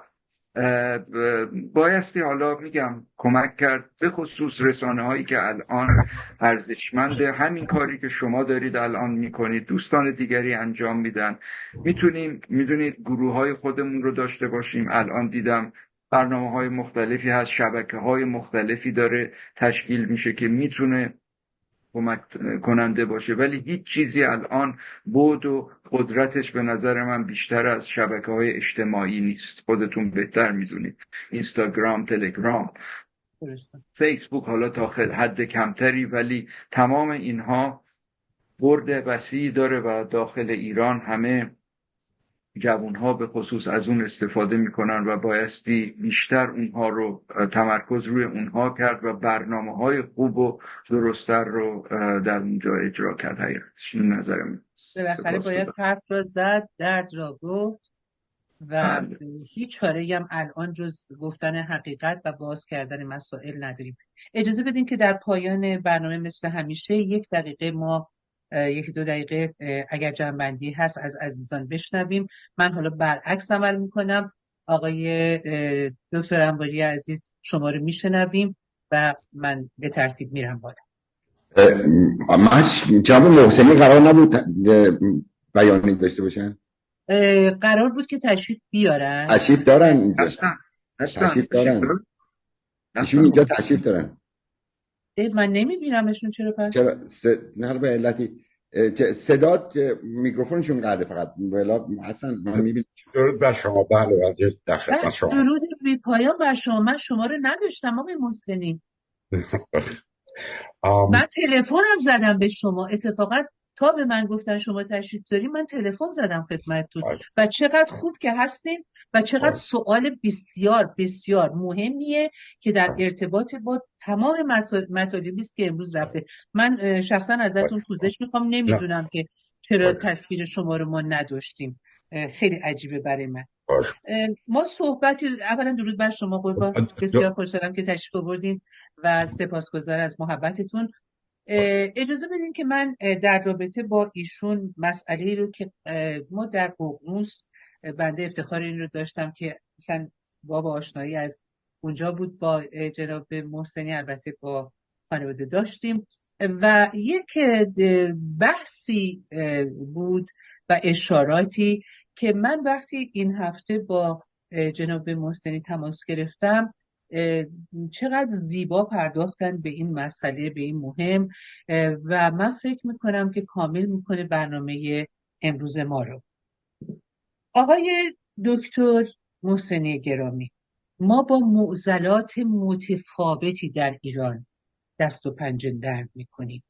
بایستی حالا میگم کمک کرد، به خصوص رسانه هایی که الان ارزشمنده، همین کاری که شما دارید الان میکنید دوستان دیگری انجام میدن. میدونید گروه های خودمون رو داشته باشیم. الان دیدم برنامه های مختلفی هست، شبکه های مختلفی داره تشکیل میشه که میتونه کمک کننده باشه، ولی هیچ چیزی الان بود و قدرتش به نظر من بیشتر از شبکه‌های اجتماعی نیست. خودتون بهتر میدونید، اینستاگرام، تلگرام، فیسبوک حالا تا حد کمتری، ولی تمام اینها برد وسیعی داره و داخل ایران همه جوانها به خصوص از اون استفاده میکنن و بایستی بیشتر اونها رو تمرکز روی اونها کرد و برنامه‌های خوب و درست‌تر رو در اونجا اجرا کرد. حقیقتش این نظرم. بالاخره باید حرف را زد، درد را گفت و هیچ چاره‌ای هم الان جز گفتن حقیقت و باز کردن مسائل نداریم. اجازه بدین که در پایان برنامه مثل همیشه 1 دقیقه ما 1-2 دقیقه اگر جنبندی هست از عزیزان بشنویم. من حالا برعکس عمل میکنم. آقای دکتر انباری عزیز شما رو میشنویم و من به ترتیب میرم بالا. جناب محسنی قرار نبود بیانی داشته باشن؟ قرار بود که تشریف بیارن. تشریف دارن؟ تشریف دارن. ایشون اینجا تشریف دارن. من نمیبینمشون. چرا پس؟ چرا؟ نه به علتی صدات میکروفونشون قاعده فقط ولی حسن من میبینم. درود بر شما. بله عزیز در شما. درود بی پایان بر شما. من شما رو نداشتم آقای محسنی. من تلفنم زدم به شما اتفاقا تا به من گفتن شما تشریف دارین من تلفن زدم خدمتتون و چقدر خوب که هستین و چقدر سوال بسیار بسیار مهمیه که در ارتباط با تمام مطالبی است که امروز رفته. من شخصا ازتون پوزش میخوام، نمیدونم که چرا تصویر شما رو ما نداشتیم، خیلی عجیبه برای من. ما صحبتی، اولا درود بر شما قربان، بسیار خوشحالم که تشریف آوردین و سپاسگزار از محبتتون. اجازه بدین که من در رابطه با ایشون مسئله رو که ما در ققنوس، بنده افتخار این رو داشتم که مثلا باب آشنایی از اونجا بود با جناب محسنی، البته با خانواده داشتیم و یک بحثی بود و اشاراتی که من وقتی این هفته با جناب محسنی تماس گرفتم چقدر زیبا پرداختن به این مسئله، به این مهم و من فکر میکنم که کامل میکنه برنامه امروز ما رو. آقای دکتر محسنی گرامی، ما با معضلات متفاوتی در ایران دست و پنجه نرم میکنیم،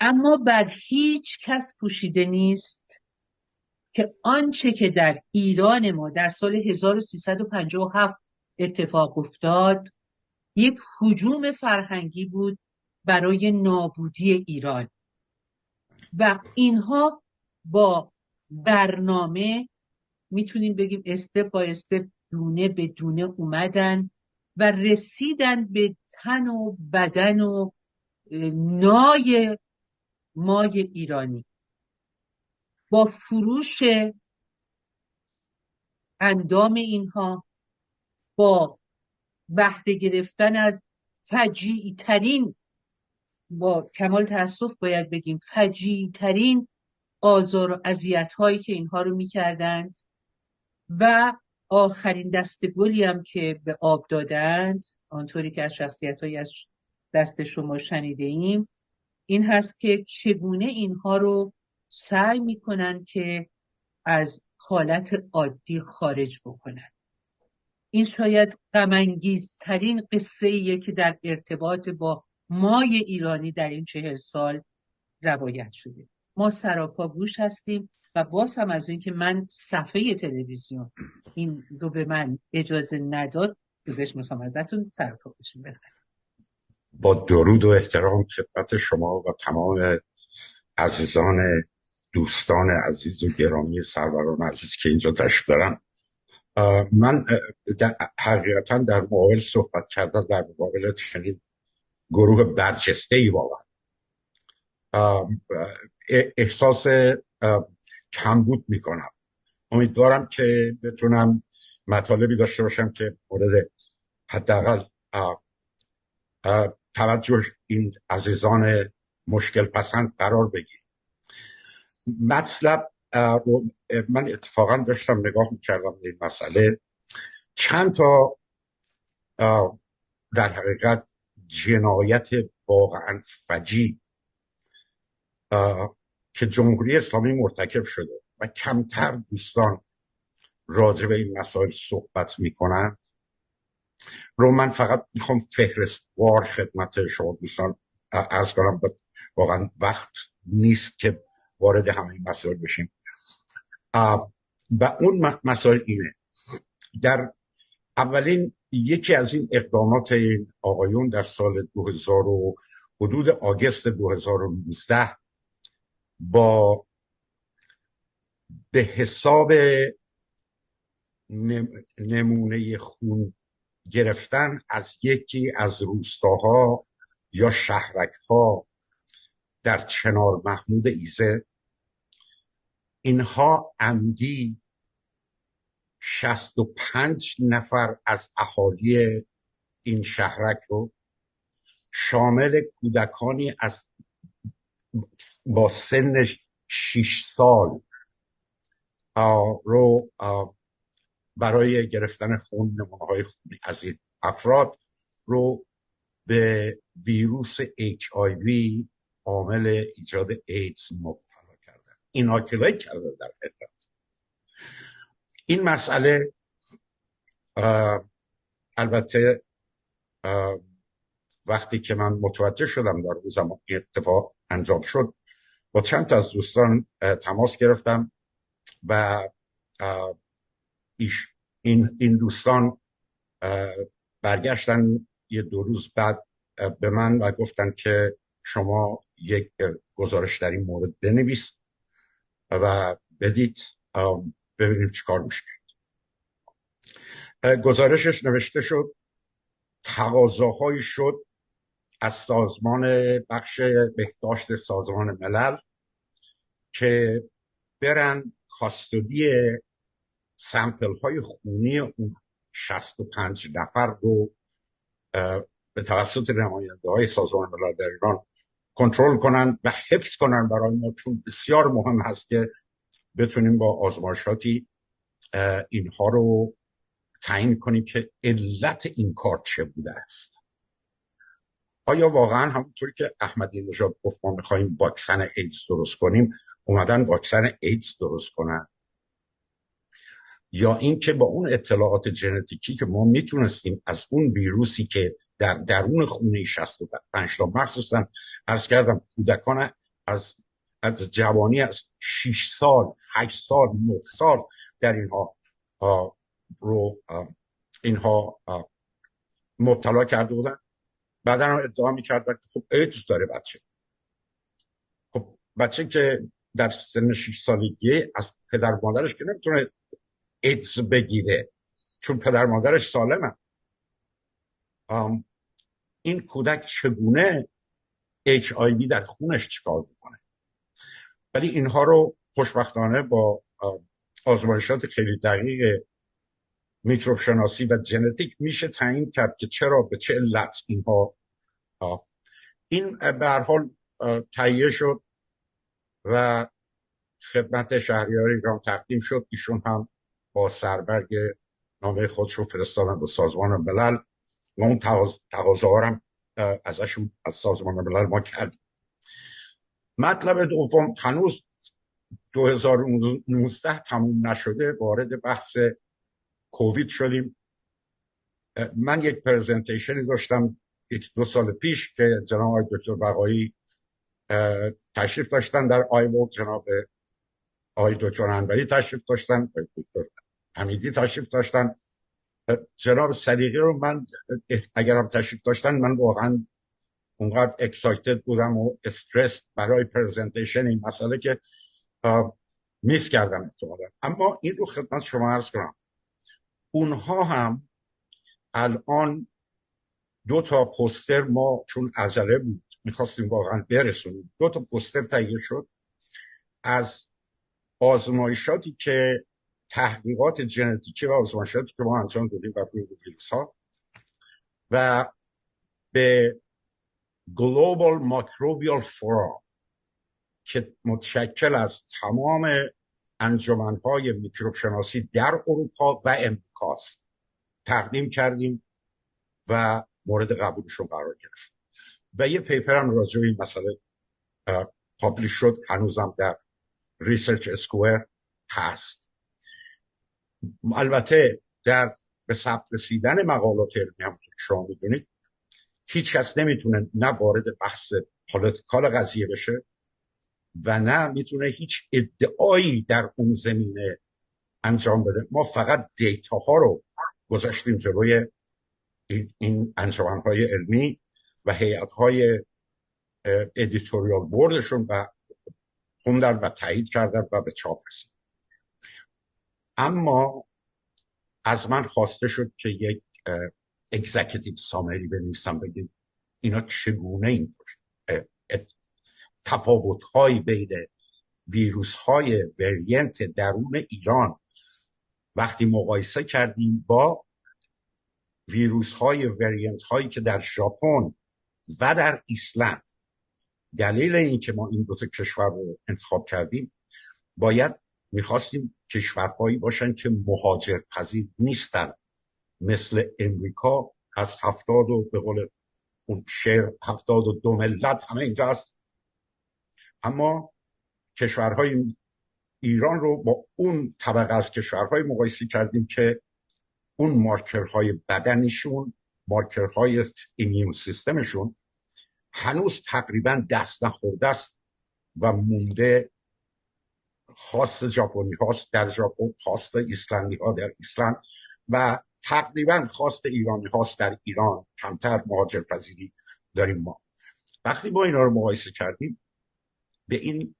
اما بر هیچ کس پوشیده نیست که آنچه که در ایران ما در سال 1357 اتفاق افتاد یک هجوم فرهنگی بود برای نابودی ایران و اینها با برنامه میتونیم بگیم استپ با استپ، دونه به دونه اومدن و رسیدن به تن و بدن و نای مای ایرانی با فروش اندام اینها، با بهره گرفتن از فجیع ترین، با کمال تأسف باید بگیم فجیع ترین آزار و اذیت هایی که اینها رو میکردند و آخرین دستگلی هم که به آب دادند، آنطوری که از شخصیت هایی از دست شما شنیده ایم، این هست که چگونه اینها رو سعی میکنن که از حالت عادی خارج بکنن. این شاید غم‌انگیزترین قصه ایه که در ارتباط با مای ایرانی در این 40 سال روایت شده. ما سراپا گوش هستیم و باز هم از این که من صفحه تلویزیون این رو به من اجازه نداد، پوزش میخوام ازتون، سراپا گوشیم بفرمایید. با درود و احترام خدمت شما و تمام عزیزان، دوستان عزیز و گرامی سروران عزیز که اینجا تشریف دارن، من حقیقتا در مقابل صحبت کردن در مقابل چنین گروه برجسته‌ای واقعا احساس کمبود میکنم. امیدوارم که بتونم مطالبی داشته باشم که مورد حداقل توجه این عزیزان مشکل پسند قرار بگیر. مطلب رو من اتفاقا داشتم نگاه میکردم به این مسئله، چند تا در حقیقت جنایت واقعا فجیع که جمهوری اسلامی مرتکب شده و کمتر دوستان راجع به این مسائل صحبت میکنن رو من فقط میخوام فهرستوار خدمت شما دوستان عرض کنم. واقعا وقت نیست که وارد همه این مسائل بشیم و اون مسائل اینه. در اولین یکی از این اقدامات این آقایون در سال 2000 و حدود آگوست 2019 با به حساب نمونه خون گرفتن از یکی از روستاها یا شهرک‌ها در چنار محمود ایزه، اینها عمدی 65 نفر از اهالی این شهرک رو شامل کودکانی از با سن 6 سال رو برای گرفتن خون، نمونه‌های خونی از این افراد رو به ویروس HIV عامل ایجاد ایدز مبتلا کردن، ایناکولیت کردن. در حقیقت این مسئله البته وقتی که من متوجه شدم در روز اتفاق انجام شد، با چند تا از دوستان تماس گرفتم و این دوستان برگشتن یه 2 روز بعد به من و گفتن که شما یک گزارش در این مورد بنویس و بدید ببینیم چیکار میشه. گزارشش نوشته شد، تقاضاهایی شد از سازمان بخش بهداشت سازمان ملل که برن کاستودی سمپل های خونی اون 65 نفر رو به توسط نماینده های سازمان ملل در ایران کنترل کنن و حفظ کنن برای ما، چون بسیار مهم هست که بتونیم با آزمایشاتی اینها رو تعیین کنیم که علت این کار چه بوده است. آیا واقعا همونطوری که احمدی نژاد گفت ما میخوایم واکسن ایدز درست کنیم، اومدن واکسن ایدز درست کنن؟ یا این که با اون اطلاعات ژنتیکی که ما میتونستیم از اون ویروسی که در درون خونه 65 تا مخصوصا عرض کردم کودکان از جوانی از 6 سال 8 سال 9 سال در اینها مبتلا کرده بودن، بعدا هم ادعا میکردن که خب ایدز داره بچه. خب بچه که در سن 6 سالگی از پدر مادرش که نمیتونه ایدز بگیره چون پدر مادرش سالمه، این کودک چگونه HIV در خونش چیکار میکنه؟ ولی اینها رو خوشبختانه با آزمایشات خیلی دقیق میکروب شناسی و ژنتیک میشه تعیین کرد که چرا به چه علت اینها این به هر حال تهیه شد و خدمت شهریار ایران تقدیم شد. ایشون هم با سربرگ نامه خودش رو فرستادن به سازمان ملل و اون تقاضاها هم ازشون از سازمان ملل ما کردیم. مطلب دوم، هنوز 2019 تموم نشده، وارد بحث کووید شدیم. من یک پرزنتیشنی داشتم 1-2 سال پیش که جناب آقای دکتر بقایی تشریف داشتن در آیوول، جناب آقای دکتر انوری تشریف داشتن، دکتر حمیدی تشریف داشتن، جناب صدیقی رو من اگرم تشریف داشتن من واقعا اونقدر اکسایتد بودم و استرس برای پرزنتیشن این مسئله که میس کردم احتمالا. اما این رو خدمت شما عرض کنم، اونها هم الان 2 تا پوستر، ما چون عجله بود میخواستیم واقعا برسونیم، 2 تا پوستر تهیه شد از آزمایشاتی که تحقیقات ژنتیکی و آزمایشاتی که ما انجام دادیم بر روی ویروس ها و به Global Microbial Forum که متشکل از تمام انجمنهای میکروب شناسی در اروپا و امریکاست تقدیم کردیم و مورد قبولشون قرار گرفت و یه پیپر هم راجع به این مسئله پابلیش شد، هنوزم در ریسرچ اسکوئر هست. البته در به ثبت رسیدن مقالات علمی هم که شما میدونید هیچ کس نمیتونه نه وارد بحث پالیتیکال قضیه بشه و نه میتونه هیچ ادعایی در اون زمینه انجام بده. ما فقط دیتا ها رو گذاشتیم جلوی این انجمنهای علمی و هیئت‌های ادیتوریال بوردشون و خوندن و تایید کردن و به چاپ رسید. اما از من خواسته شد که یک اگزیکیتیو سامری بنویسم، بگیم اینا چگونه اینطور تفاوت‌های بین ویروس‌های وریانت درون ایران وقتی مقایسه کردیم با ویروس‌های وریانت‌هایی که در ژاپن و در ایسلند. دلیل این که ما این 2 تا کشور رو انتخاب کردیم، باید میخواستیم کشورهایی باشن که مهاجر پذیر نیستن، مثل امریکا از 70 و به قول اون شعر 72 ملت همه اینجا هست. اما کشورهای ایران رو با اون طبقه از کشورهای مقایسه کردیم که اون مارکرهای بدنیشون، مارکرهای ایمیون سیستمشون هنوز تقریبا دست نخورده است و مونده، خاص ژاپنی هاست در ژاپن، خاص ایسلندی ها در ایسلند و تقریبا خاص ایرانی هاست در ایران. کمتر مهاجرپذیری داریم ما. وقتی ما اینا رو مقایسه کردیم به این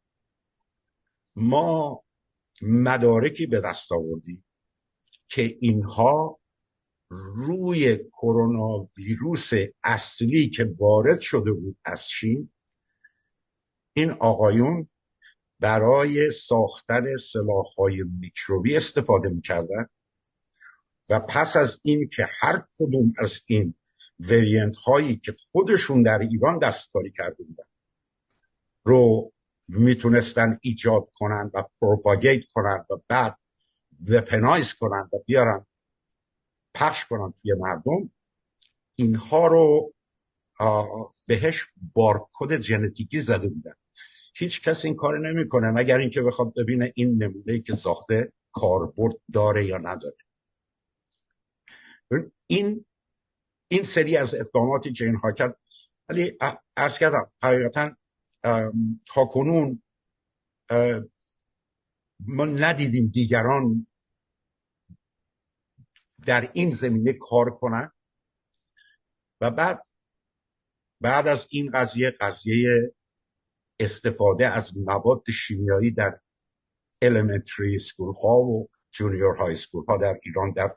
ما مدارکی به دست آوردیم که اینها روی کرونا ویروس اصلی که وارد شده بود از چین، این آقایون برای ساختن سلاح‌های میکروبی استفاده می‌کردن و پس از این که هر کدوم از این وریانت هایی که خودشون در ایران دستکاری کرده بودن رو میتونستن ایجاد کنن و پروپاگیت کنن و بعد وپنایز کنن و بیارن پخش کنن توی مردم، اینها رو بهش بارکد ژنتیکی زده بودن. هیچ کس این کار نمیکنه مگر اینکه بخواد ببینه این نمونه‌ای که ساخته کاربرد داره یا نداره. این سری از اقداماتی که اینها کرد، ولی عرض کردم حقیقتا تا کنون ما ندیدیم دیگران در این زمینه کار کنن و بعد از این قضیه استفاده از مواد شیمیایی در elementary school ها و junior high school ها در ایران، در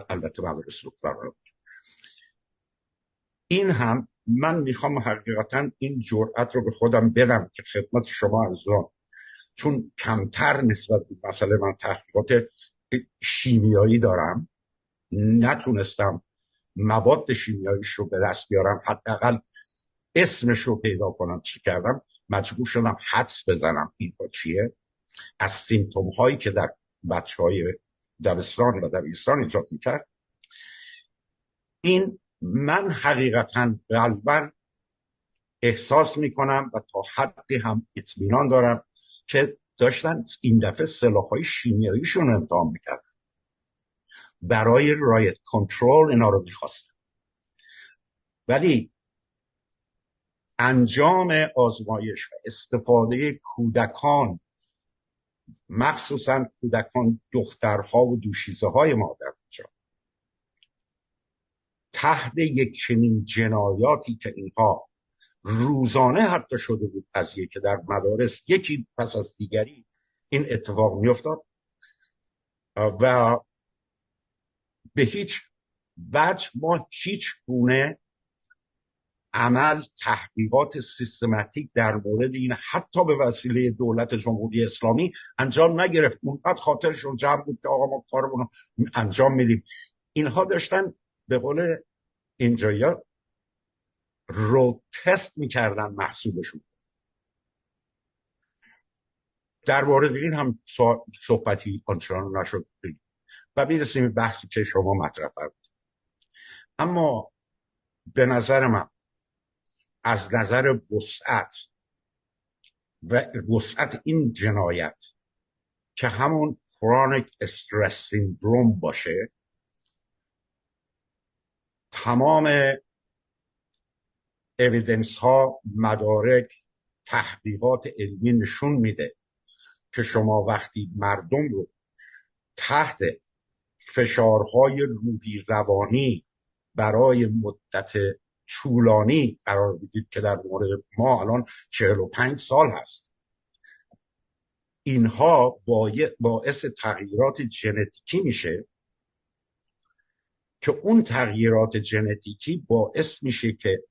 البته مدارس دخترانه، این هم من میخوام حقیقتا این جرأت رو به خودم بدم که خدمت شما عزیزان، چون کمتر نسبت به مثلا من تحقیقات شیمیایی دارم، نتونستم مواد شیمیاییش رو به دست بیارم، حداقل اسمش رو پیدا کنم. چی کردم؟ مجبور شدم حدس بزنم این با چیه، از سیمتوم هایی که در بچه های دبستان و دبیرستان ایجاد میکرد. این من حقیقتا قلباً احساس میکنم و تا حدی هم اطمینان دارم که داشتن این دفعه سلاح‌های شیمیاییشون امتحان میکردن، برای رایت کنترل اینا رو میخواستن، ولی انجام آزمایش و استفاده کودکان، مخصوصا کودکان دخترها و دوشیزه های مادر تحت یک چنین جنایاتی که اینها روزانه حتی شده بود، قضیه که در مدارس یکی پس از دیگری این اتفاق میافتاد و به هیچ وجه ما هیچ گونه عمل، تحقیقات سیستماتیک در مورد این حتی به وسیله دولت جمهوری اسلامی انجام نگرفت. اونقدر خاطرشون جمع بود که آقا ما کارمون رو انجام میدیم. اینها داشتن به قول اینجایا رو تست میکردن محصولشون. در مورد این هم صحبتی آنچنان نشد و میرسیم بحثی که شما مطرح کردید. اما به نظر من از نظر وسعت این جنایت که همون کرونیک استرس سیندروم باشه، تمام اویدنس ها، مدارک، تحقیقات علمی نشون میده که شما وقتی مردم رو تحت فشارهای روحی روانی برای مدت طولانی قرار بدید که در مورد ما الان 45 سال هست، اینها باعث تغییرات ژنتیکی میشه که اون تغییرات ژنتیکی باعث میشه که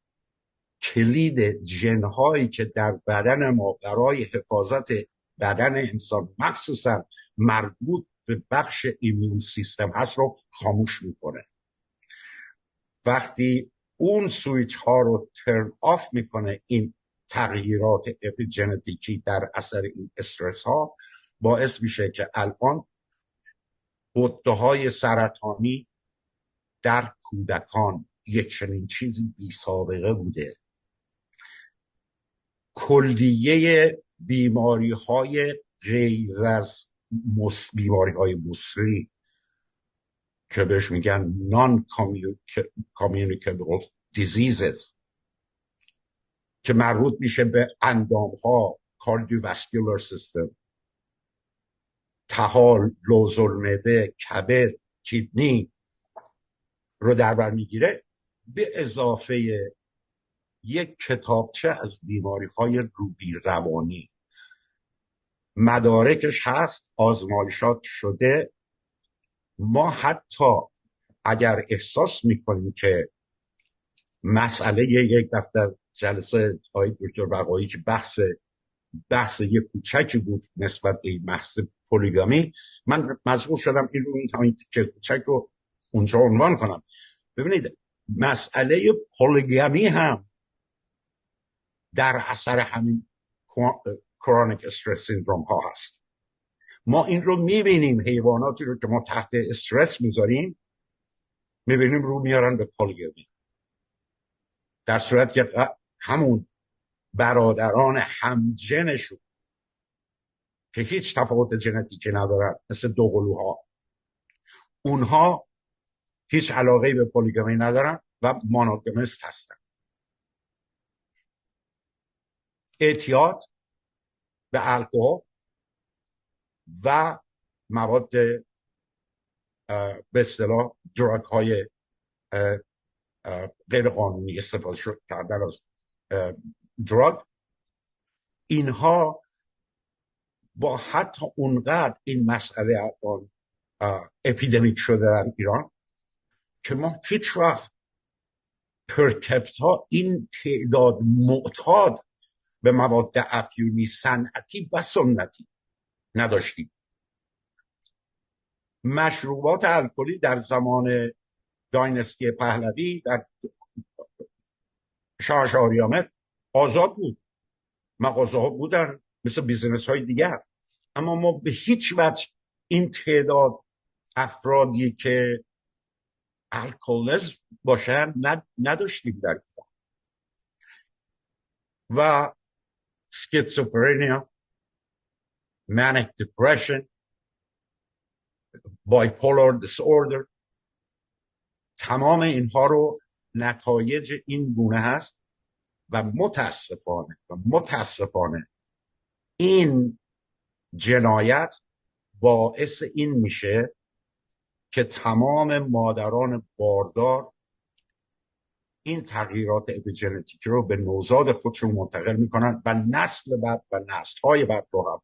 کلید ژن‌هایی که در بدن ما برای حفاظت بدن انسان مخصوصا مربوط به بخش ایمیون سیستم هست رو خاموش میکنه. وقتی اون سویچ ها رو ترن آف میکنه، این تغییرات اپیژنتیکی در اثر این استرس ها باعث میشه که الان غده های سرطانی در کودکان یک چنین چیزی بی سابقه بوده. کلیه بیماری های غیر از بیماری های مصری که بهش میگن non-communicable diseases که مربوط میشه به اندام ها، کاردیوواسکولار سیستم، طحال، لوزالمعده، کبد، کیدنی رو در بر میگیره، به اضافه یک کتابچه از بیماری‌های روحی روانی. مدارکش هست، آزمایشات شده. ما حتی اگر احساس میکنیم که مسئله یک دفتر جلسه آقای دکتر بقایی که بحث یک کوچکی بود نسبت به بحث پولیگامی، من مجبور شدم این رو همین کوچک رو اونجا عنوان کنم. ببینید مسئله پولیگامی هم در اثر همین کرونیک استرس سیندروم ها هست. ما این رو میبینیم، حیواناتی رو که ما تحت استرس میذاریم میبینیم رو میارن به پولیگامی، در صورت که همون برادران همجنشون که هیچ تفاوت ژنتیکی ندارن مثل دوقلوها، اونها هیچ علاقه‌ای به پولیگامی ندارن و مونوگامیست هستن. اعتیاد به الکل و مواد به اصطلاح دراگ های غیر قانونی، استفاده کردن از دراگ، اینها با حتی اونقدر این مسئله الان اپیدمیک شده در ایران که ما هیچ وقت پرکپتا این تعداد معتاد به مواد افیونی صنعتی و سنتی نداشتیم. مشروبات الکلی در زمان دایناستی پهلوی در شاه شهریامر آزاد بود، مغازه ها بودن مثل بیزنس های دیگر، اما ما به هیچ وجه این تعداد افرادی که الکلیزم باشن نداشتیم در ایران. و سکیزوفرنیا، manic depression، bipolar disorder، تمام اینها رو نتایج این گونه هست و متاسفانه این جنایت باعث این میشه که تمام مادران باردار این تغییرات اپیژنتیکی رو به نوزاد خودشون منتقل میکنن و نسل بعد و نسل‌های بعد رو هم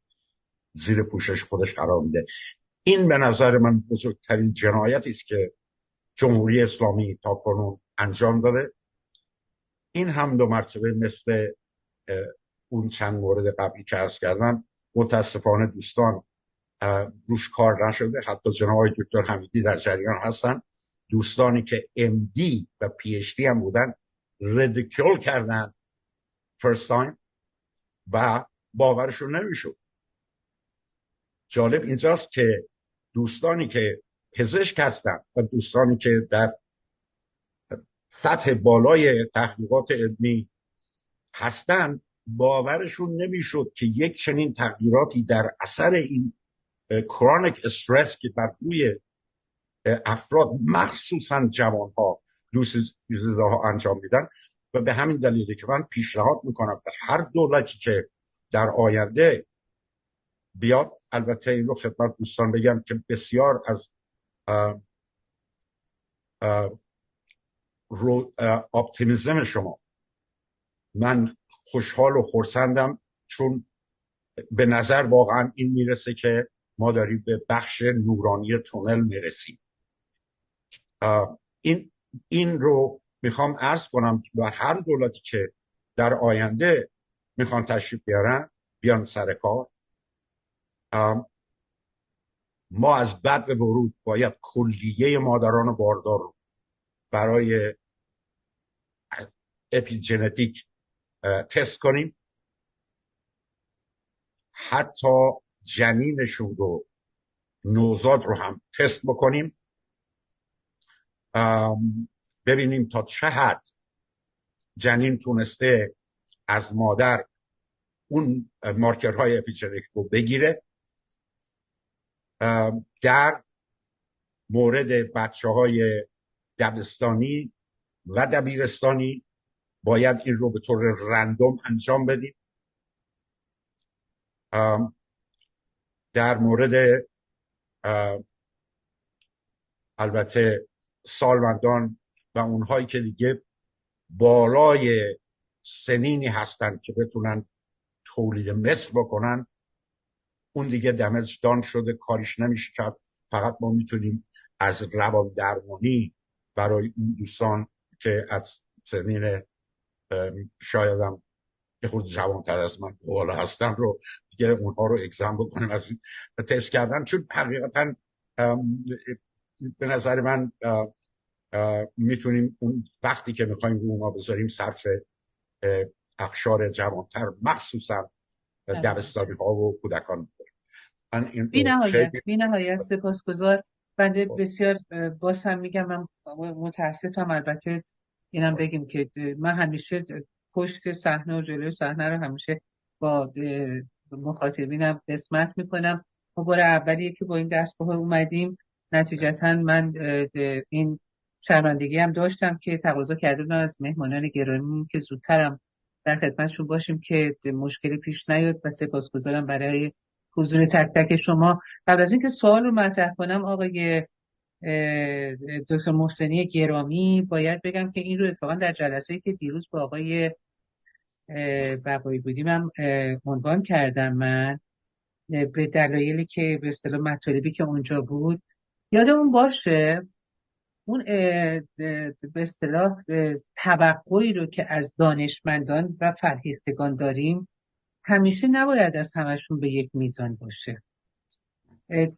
زیر پوشش خودش قرار میده. این به نظر من بزرگترین جنایتی است که جمهوری اسلامی تا کنون انجام داده. این هم دو مرتبه مثل اون چند مورد قبلی که عرض کردم متاسفانه دوستان روش کار نشده. حتی جناب آقای دکتر حمیدی در جریان هستن، دوستانی که MD و PhD هم بودن ریدیکول کردن فرست تایم و باورشون نمیشد. جالب اینجاست که دوستانی که پزشک هستن و دوستانی که در سطح بالای تحقیقات علمی هستن باورشون نمیشد که یک چنین تغییراتی در اثر این کرونیک استرس که بر روی افراد مخصوصا جوانها دوزیزها انجام میدن. و به همین دلیله که من پیشنهاد میکنم به هر دولتی که در آینده بیاد، البته این رو خدمت دوستان بگم که بسیار از اپتیمیسم شما من خوشحال و خرسندم، چون به نظر واقعا این میرسه که ما داریم به بخش نورانی تونل میرسیم. این رو میخوام عرض کنم که بر هر دولتی که در آینده میخوان تشریف بیان سر کار، ما از بدو ورود باید کلیه مادران باردار رو برای اپیژنتیک تست کنیم، حتی جنینشون رو، نوزاد رو هم تست بکنیم، ببینیم تا چه حد جنین تونسته از مادر اون مارکرهای اپیژنتیک رو بگیره. در مورد بچه‌های دبستانی و دبیرستانی باید این رو به طور رندوم انجام بدیم در مورد البته سالمندان و اونهایی که دیگه بالای سنینی هستن که بتونن تولید مثل بکنن، اون دیگه دمج دان شده، کاریش نمیشه کرد. فقط ما میتونیم از روان درمانی برای اون دوستان که از سنین شایدم یه خود جوانتر از من بالا هستن رو دیگه اونها رو اگزم بکنیم از این تست کردن، چون حقیقتا به نظر من میتونیم اون وقتی که میخوایم رو اونها بذاریم صرف اقشار جوانتر مخصوصا دبستانی ها و کودکان بی نهایت سپاسگزار. بنده بسیار باز هم میگم من متاسفم. البته اینم بگیم که من همیشه پشت صحنه و جلوی صحنه رو همیشه با مخاطبینم قسمت میکنم. ما بار اولیه که با این دستگاه اومدیم، نتیجتا من این شرمندگی هم داشتم که تقاضا کرده بودم از مهمانان گرامی که زودترم در خدمتشون باشیم که مشکلی پیش نیاد و سپاسگزارم برای حضور تک تک شما. قبل از اینکه سوال رو مطرح کنم آقای دکتر محسنی گرامی، باید بگم که این رو اتفاقا در جلسه‌ای که دیروز با آقای بقایی بودیم هم عنوان کردم من، به دلایلی که به اصطلاح مطالبی که اونجا بود. یادمون باشه اون به اصطلاح توقعی رو که از دانشمندان و فرهیختگان داریم همیشه نباید از همشون به یک میزان باشه.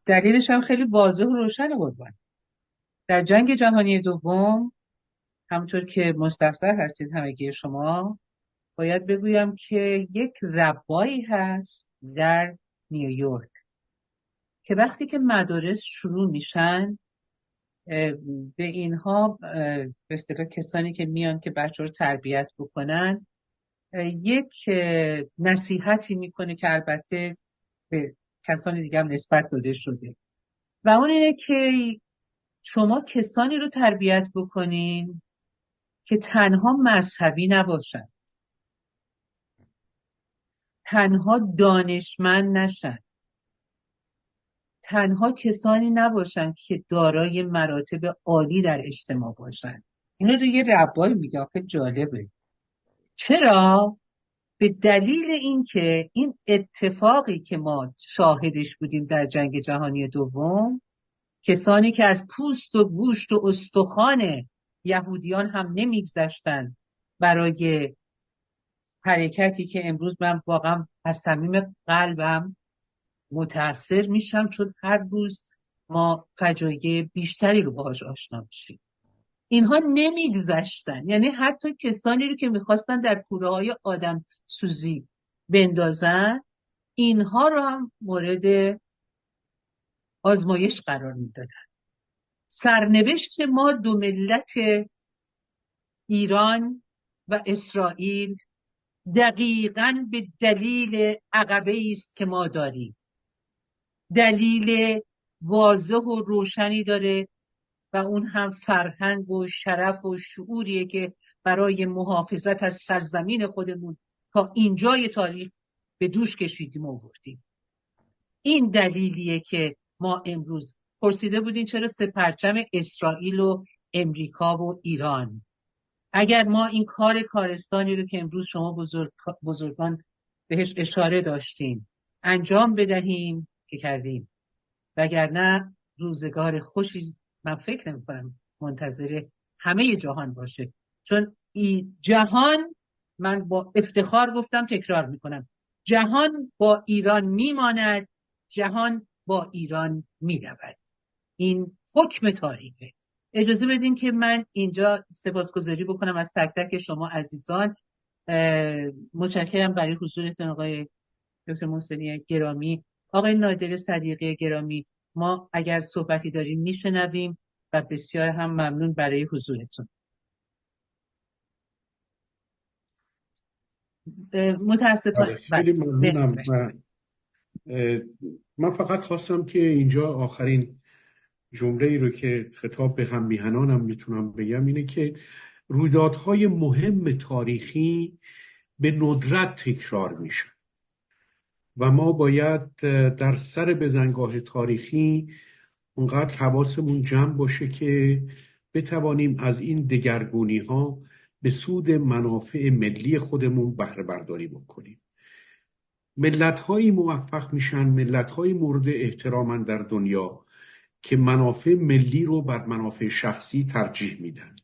دلیلش هم خیلی واضح و روشن قربان. در جنگ جهانی دوم، همونطور که مستحضر هستید همگی شما، باید بگویم که یک ربایی هست در نیویورک که وقتی که مدارس شروع میشن به اینها به اصطلاح کسانی که میان که بچه رو تربیت بکنن یک نصیحتی میکنه که البته به کسانی دیگه هم نسبت داده شده و اون اینه که شما کسانی رو تربیت بکنین که تنها مذهبی نباشن، تنها دانشمند نشن، تنها کسانی نباشن که دارای مراتب عالی در اجتماع باشن. اینو رو یه ربایی میگه، آخه جالبه. چرا؟ به دلیل اینکه این اتفاقی که ما شاهدش بودیم در جنگ جهانی دوم، کسانی که از پوست و گوشت و استخوان یهودیان هم نمیگذشتن برای حرکتی که امروز من واقعا از صمیم قلبم متاثر میشم، چون هر روز ما فجایع بیشتری رو باهاش آشنا میشیم. اینها نمیگذشتن، یعنی حتی کسانی رو که میخواستن در کوره های آدم سوزی بندازن، اینها رو هم مورد آزمایش قرار میدادن. سرنوشت ما دو ملت ایران و اسرائیل دقیقاً به دلیل عقبه‌ای است که ما داریم. دلیل واضح و روشنی داره و اون هم فرهنگ و شرف و شعوریه که برای محافظت از سرزمین خودمون تا اینجای تاریخ به دوش کشیدیم و آوردیم. این دلیلیه که ما امروز پرسیده بودین چرا سه پرچم اسرائیل و امریکا و ایران. اگر ما این کارستانی رو که امروز شما بزرگان بهش اشاره داشتین انجام بدهیم که کردیم، وگرنه روزگار خوشی من فکر نمی کنم منتظر همه جهان باشه. چون این جهان، من با افتخار گفتم، تکرار میکنم، جهان با ایران میماند، جهان با ایران میرود. این حکم تاریخه. اجازه بدین که من اینجا سپاسگزاری بکنم از تک تک شما عزیزان. متشکرم برای حضورتون آقای دکتر محسنی گرامی. آقای نادر صدیقی گرامی، ما اگر صحبتی داریم میشنویم و بسیار هم ممنون برای حضورتون. متاسفانه خیلی ممنونم. من فقط خواستم که اینجا آخرین جمله ای رو که خطاب به هم میهنانم میتونم بگم اینه که رویدادهای مهم تاریخی به ندرت تکرار میشن. و ما باید در سر بزنگاه تاریخی اونقدر حواسمون جمع باشه که بتوانیم از این دگرگونی ها به سود منافع ملی خودمون بهره برداری بکنیم. ملت‌هایی موفق میشن، ملت‌های مورد احترامن در دنیا که منافع ملی رو بر منافع شخصی ترجیح میدن.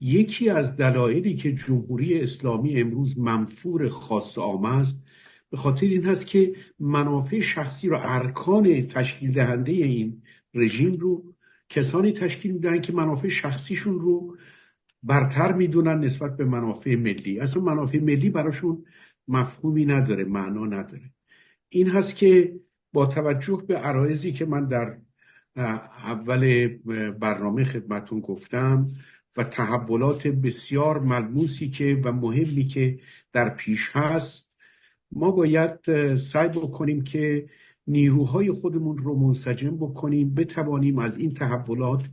یکی از دلایلی که جمهوری اسلامی امروز منفور خاص عامه است به خاطر این هست که منافع شخصی رو، ارکان تشکیل دهنده این رژیم رو کسانی تشکیل میدن که منافع شخصیشون رو برتر میدونن نسبت به منافع ملی. اصلا منافع ملی براشون مفهومی نداره، معنا نداره. این هست که با توجه به عرایضی که من در اول برنامه خدمتون گفتم و تحولات بسیار ملموسی که و مهمی که در پیش هست، ما باید سعی بکنیم که نیروهای خودمون رو منسجم بکنیم، بتوانیم از این تحولات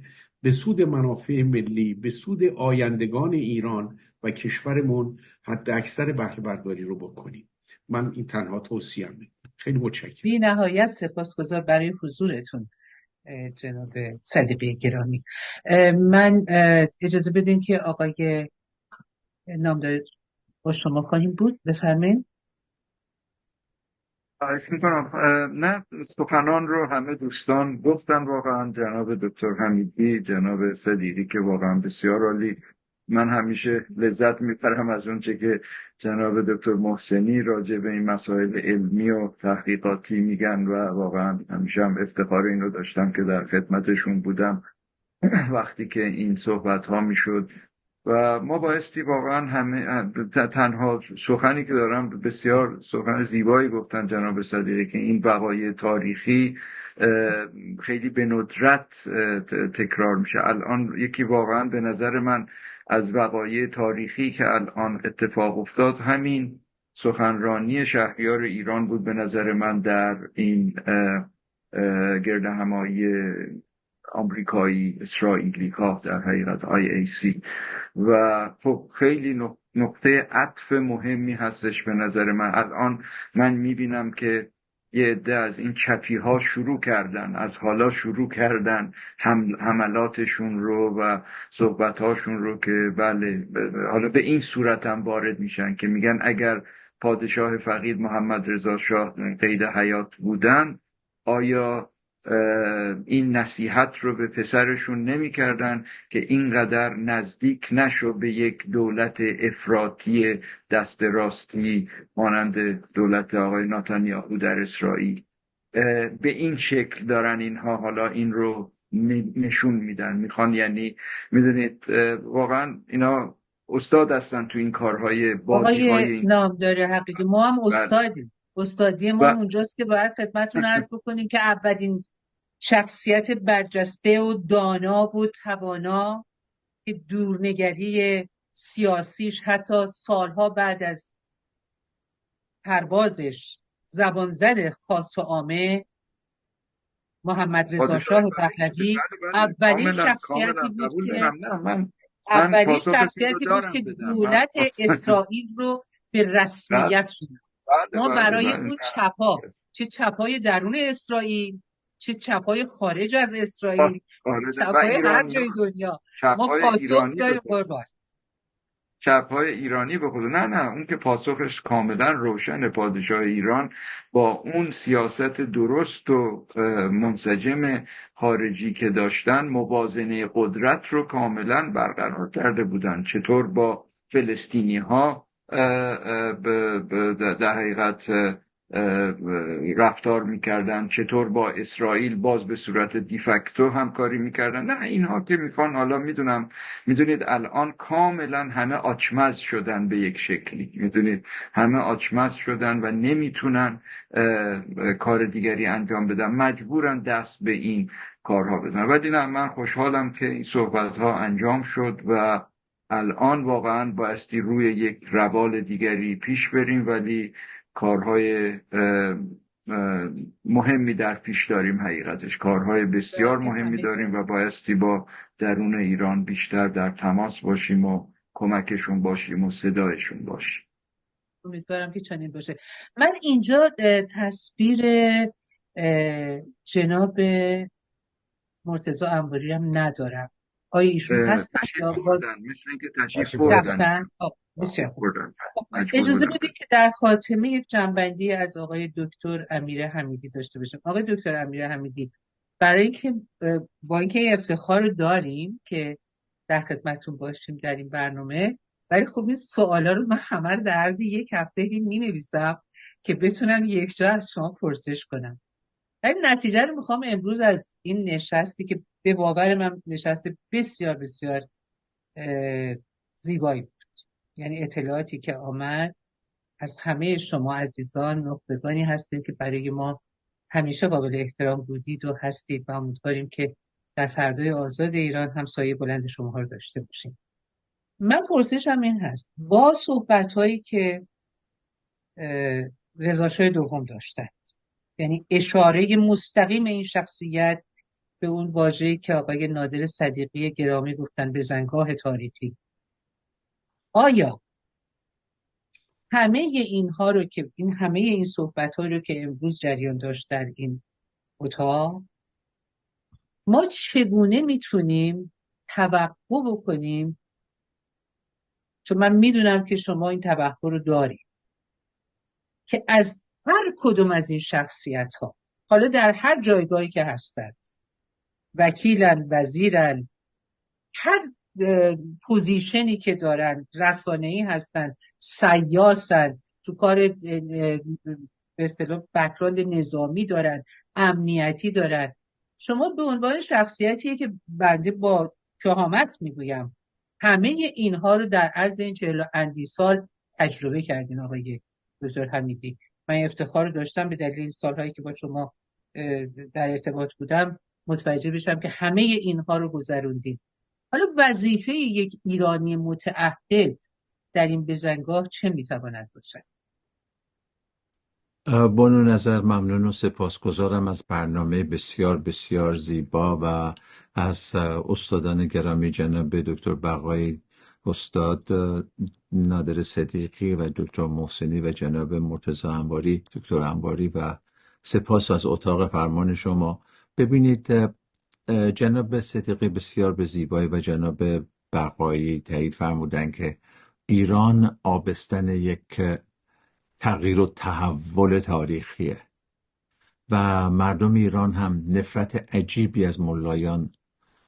به سود منافع ملی، به سود آیندگان ایران و کشورمون حد اکثر بهره برداری رو بکنیم. من این تنها توصیه‌مه. خیلی متشکرم. بی نهایت سپاسگزار برای حضورتون جناب صدیقی گرامی. من اجازه بدین که آقای نامدار با شما خواهیم بود، بفرمایید. خواهش میکنم. نه، سخنان رو همه دوستان گفتن، واقعا جناب دکتر حمیدی، جناب صدیقی که واقعا بسیار عالی. من همیشه لذت میبرم از اونچه که جناب دکتر محسنی راجع به این مسائل علمی و تحقیقاتی میگن و واقعا همیشه هم افتخار این رو داشتم که در خدمتشون بودم وقتی که این صحبت ها میشد. و ما بایستی واقعا همه تنها سخنی که دارم، بسیار سخن زیبایی گفتن جناب صدیقی که این وقایع تاریخی خیلی به ندرت تکرار میشه. الان یکی واقعا به نظر من از وقایع تاریخی که الان اتفاق افتاد همین سخنرانی شهریار ایران بود به نظر من در این گردهمایی آمریکایی اسرائیلی ها، در حقیقت IAC. و خب خیلی نقطه عطف مهمی هستش به نظر من. الان من میبینم که یه عده از این چپی ها شروع کردن، از حالا شروع کردن حملاتشون رو و صحبت هاشون رو که بله حالا به این صورت هم وارد میشن که میگن اگر پادشاه فقید محمد رضا شاه قید حیات بودن آیا این نصیحت رو به پسرشون نمی کردن که اینقدر نزدیک نشو به یک دولت افراطی دست راستی مانند دولت آقای نتانیاهو در اسرائیل. به این شکل دارن اینها حالا این رو نشون میدن، میخوان، یعنی میدونید واقعا اینا استاد هستن تو این کارهای بازی های نامدار حقیقی. ما هم استادیم، استادی ما اونجاست که باید خدمتتون عرض بکنیم که اولین شخصیت برجسته و دانا و توانا که دورنگری سیاسیش حتی سالها بعد از پروازش زبان زد خاص و عامه، محمد رضا شاه پهلوی اولین شخصیتی بود که اولین شخصیتی بود که دولت اسرائیل رو به رسمیت شناخت. ما برای اون چپا، چه چپای درون اسرائیل، چه چپای خارج از اسرائیل، چپای هر جای دنیا، ما پاسخ داریم قربان. چپ‌های ایرانی به خود نه اون که پاسخش کاملا روشن. پادشاه ایران با اون سیاست درست و منسجم خارجی که داشتن موازنه قدرت رو کاملا برقرار کرده بودن. چطور با فلسطینی ها در حقیقت رفتار میکردن، چطور با اسرائیل باز به صورت دیفکتو همکاری میکردن. نه اینها که میخوان، حالا میدونید الان کاملا همه آچمز شدن به یک شکلی، میدونید همه آچمز شدن و نمیتونن کار دیگری انجام بدن، مجبورن دست به این کارها بزنن. ولی نه، من خوشحالم که این صحبت ها انجام شد و الان واقعا بایستی روی یک روال دیگری پیش بریم، ولی کارهای مهمی در پیش داریم. حقیقتش کارهای بسیار مهمی داریم و بایستی با درون ایران بیشتر در تماس باشیم و کمکشون باشیم و صدایشون باشیم. امیدوارم که چنین باشه. من اینجا تصویر جناب مرتضی انواری هم ندارم. آیا ایشون هستن تشریف یا باز بردن، مثل اینکه تشریف تشریف بردن. بردن. رفتن؟ بسیار خوب. بردن. اجازه بدید که در خاتمه یک جنبندی از آقای دکتر امیر حمیدی داشته باشیم. آقای دکتر امیر حمیدی، برای اینکه با اینکه افتخار رو داریم که در خدمتتون باشیم در این برنامه، ولی خب این سوالا رو من همه رو در عرض یک هفته می‌نویسم که بتونم یک جا از شما پرسش کنم. ولی نتیجه رو میخوام امروز از این نشستی که به باور من نشست بسیار بسیار زیبایی بود، یعنی اطلاعاتی که آمد از همه شما عزیزان، نخبگانی هستید که برای ما همیشه قابل احترام بودید و هستید و امیدواریم که در فردای آزاد ایران هم سایه بلند شما رو داشته باشیم. من پرسشم این هست، با صحبت‌هایی که رضا شاه دوم داشتن، یعنی اشاره مستقیم این شخصیت به اون واژه‌ای که آقای نادر صدیقی گرامی گفتن، بزنگاه تاریخی، آیا همه اینها رو که همه این صحبت‌ها رو که امروز جریان داشت در این اتاق، ما چگونه میتونیم توقع بکنیم، چون من میدونم که شما این توقع رو دارید، که از هر کدوم از این شخصیت‌ها، حالا در هر جایگاهی که هستند، وکیلن، وزیرن، هر پوزیشنی که دارن، رسانه‌ای هستن، سیاسن، تو کار به اصطلاح بک‌گراند نظامی دارن، امنیتی دارن، شما به عنوان شخصیتیه که بنده با شهامت میگویم همه اینها رو در عرض این 40 اندی سال تجربه کردین آقای دکتر حمیدی. من افتخار داشتم به دلیل این سالهایی که با شما در ارتباط بودم متوجه بشم که همه اینها رو گذروندین. حالا وظیفه یک ایرانی متعهد در این بزنگاه چه میتواند باشد؟ بانو نظر، ممنون و سپاسگزارم از برنامه بسیار بسیار زیبا و از استادان گرامی جناب دکتر بقایی، استاد نادر صدیقی و دکتر محسنی و جناب مرتضی انواری، دکتر انواری، و سپاس از اتاق فرمان شما. ببینید، جناب صدیقی بسیار به زیبایی و جناب بقایی تایید فرمودن که ایران آبستن یک تغییر و تحول تاریخیه و مردم ایران هم نفرت عجیبی از ملایان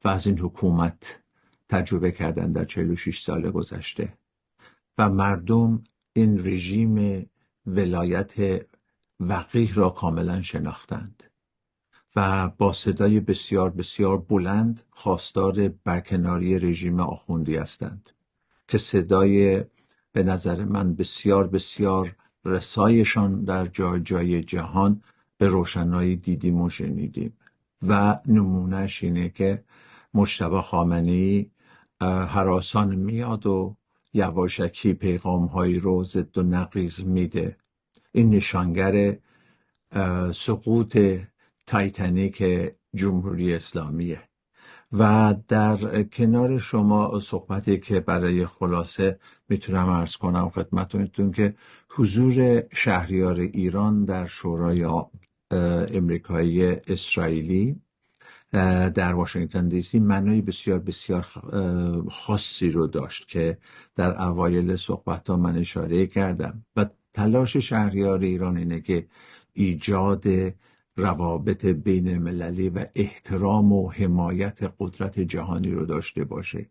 و از این حکومت تجربه کردن در 46 سال گذشته و مردم این رژیم ولایت وقیح را کاملا شناختند و با صدای بسیار بسیار بلند خواستار برکناری رژیم آخوندی هستند که صدای به نظر من بسیار بسیار رسایشان در جای جای جهان به روشنایی دیدیم و شنیدیم و نمونهش اینه که مجتبی خامنه‌ای هراسان میاد و یواشکی پیغام‌هایی رو ضد و نقیض میده. این نشانگر سقوط تایتانیک جمهوری اسلامیه. و در کنار شما صحبتی که برای خلاصه میتونم عرض کنم خدمتتون که حضور شهریار ایران در شورای امریکایی اسرائیلی در واشنگتن دی سی معنای بسیار بسیار خاصی رو داشت که در اوایل صحبت ها من اشاره کردم و تلاش شهریار ایران اینه که ایجاد روابط بین المللی و احترام و حمایت قدرت جهانی رو داشته باشه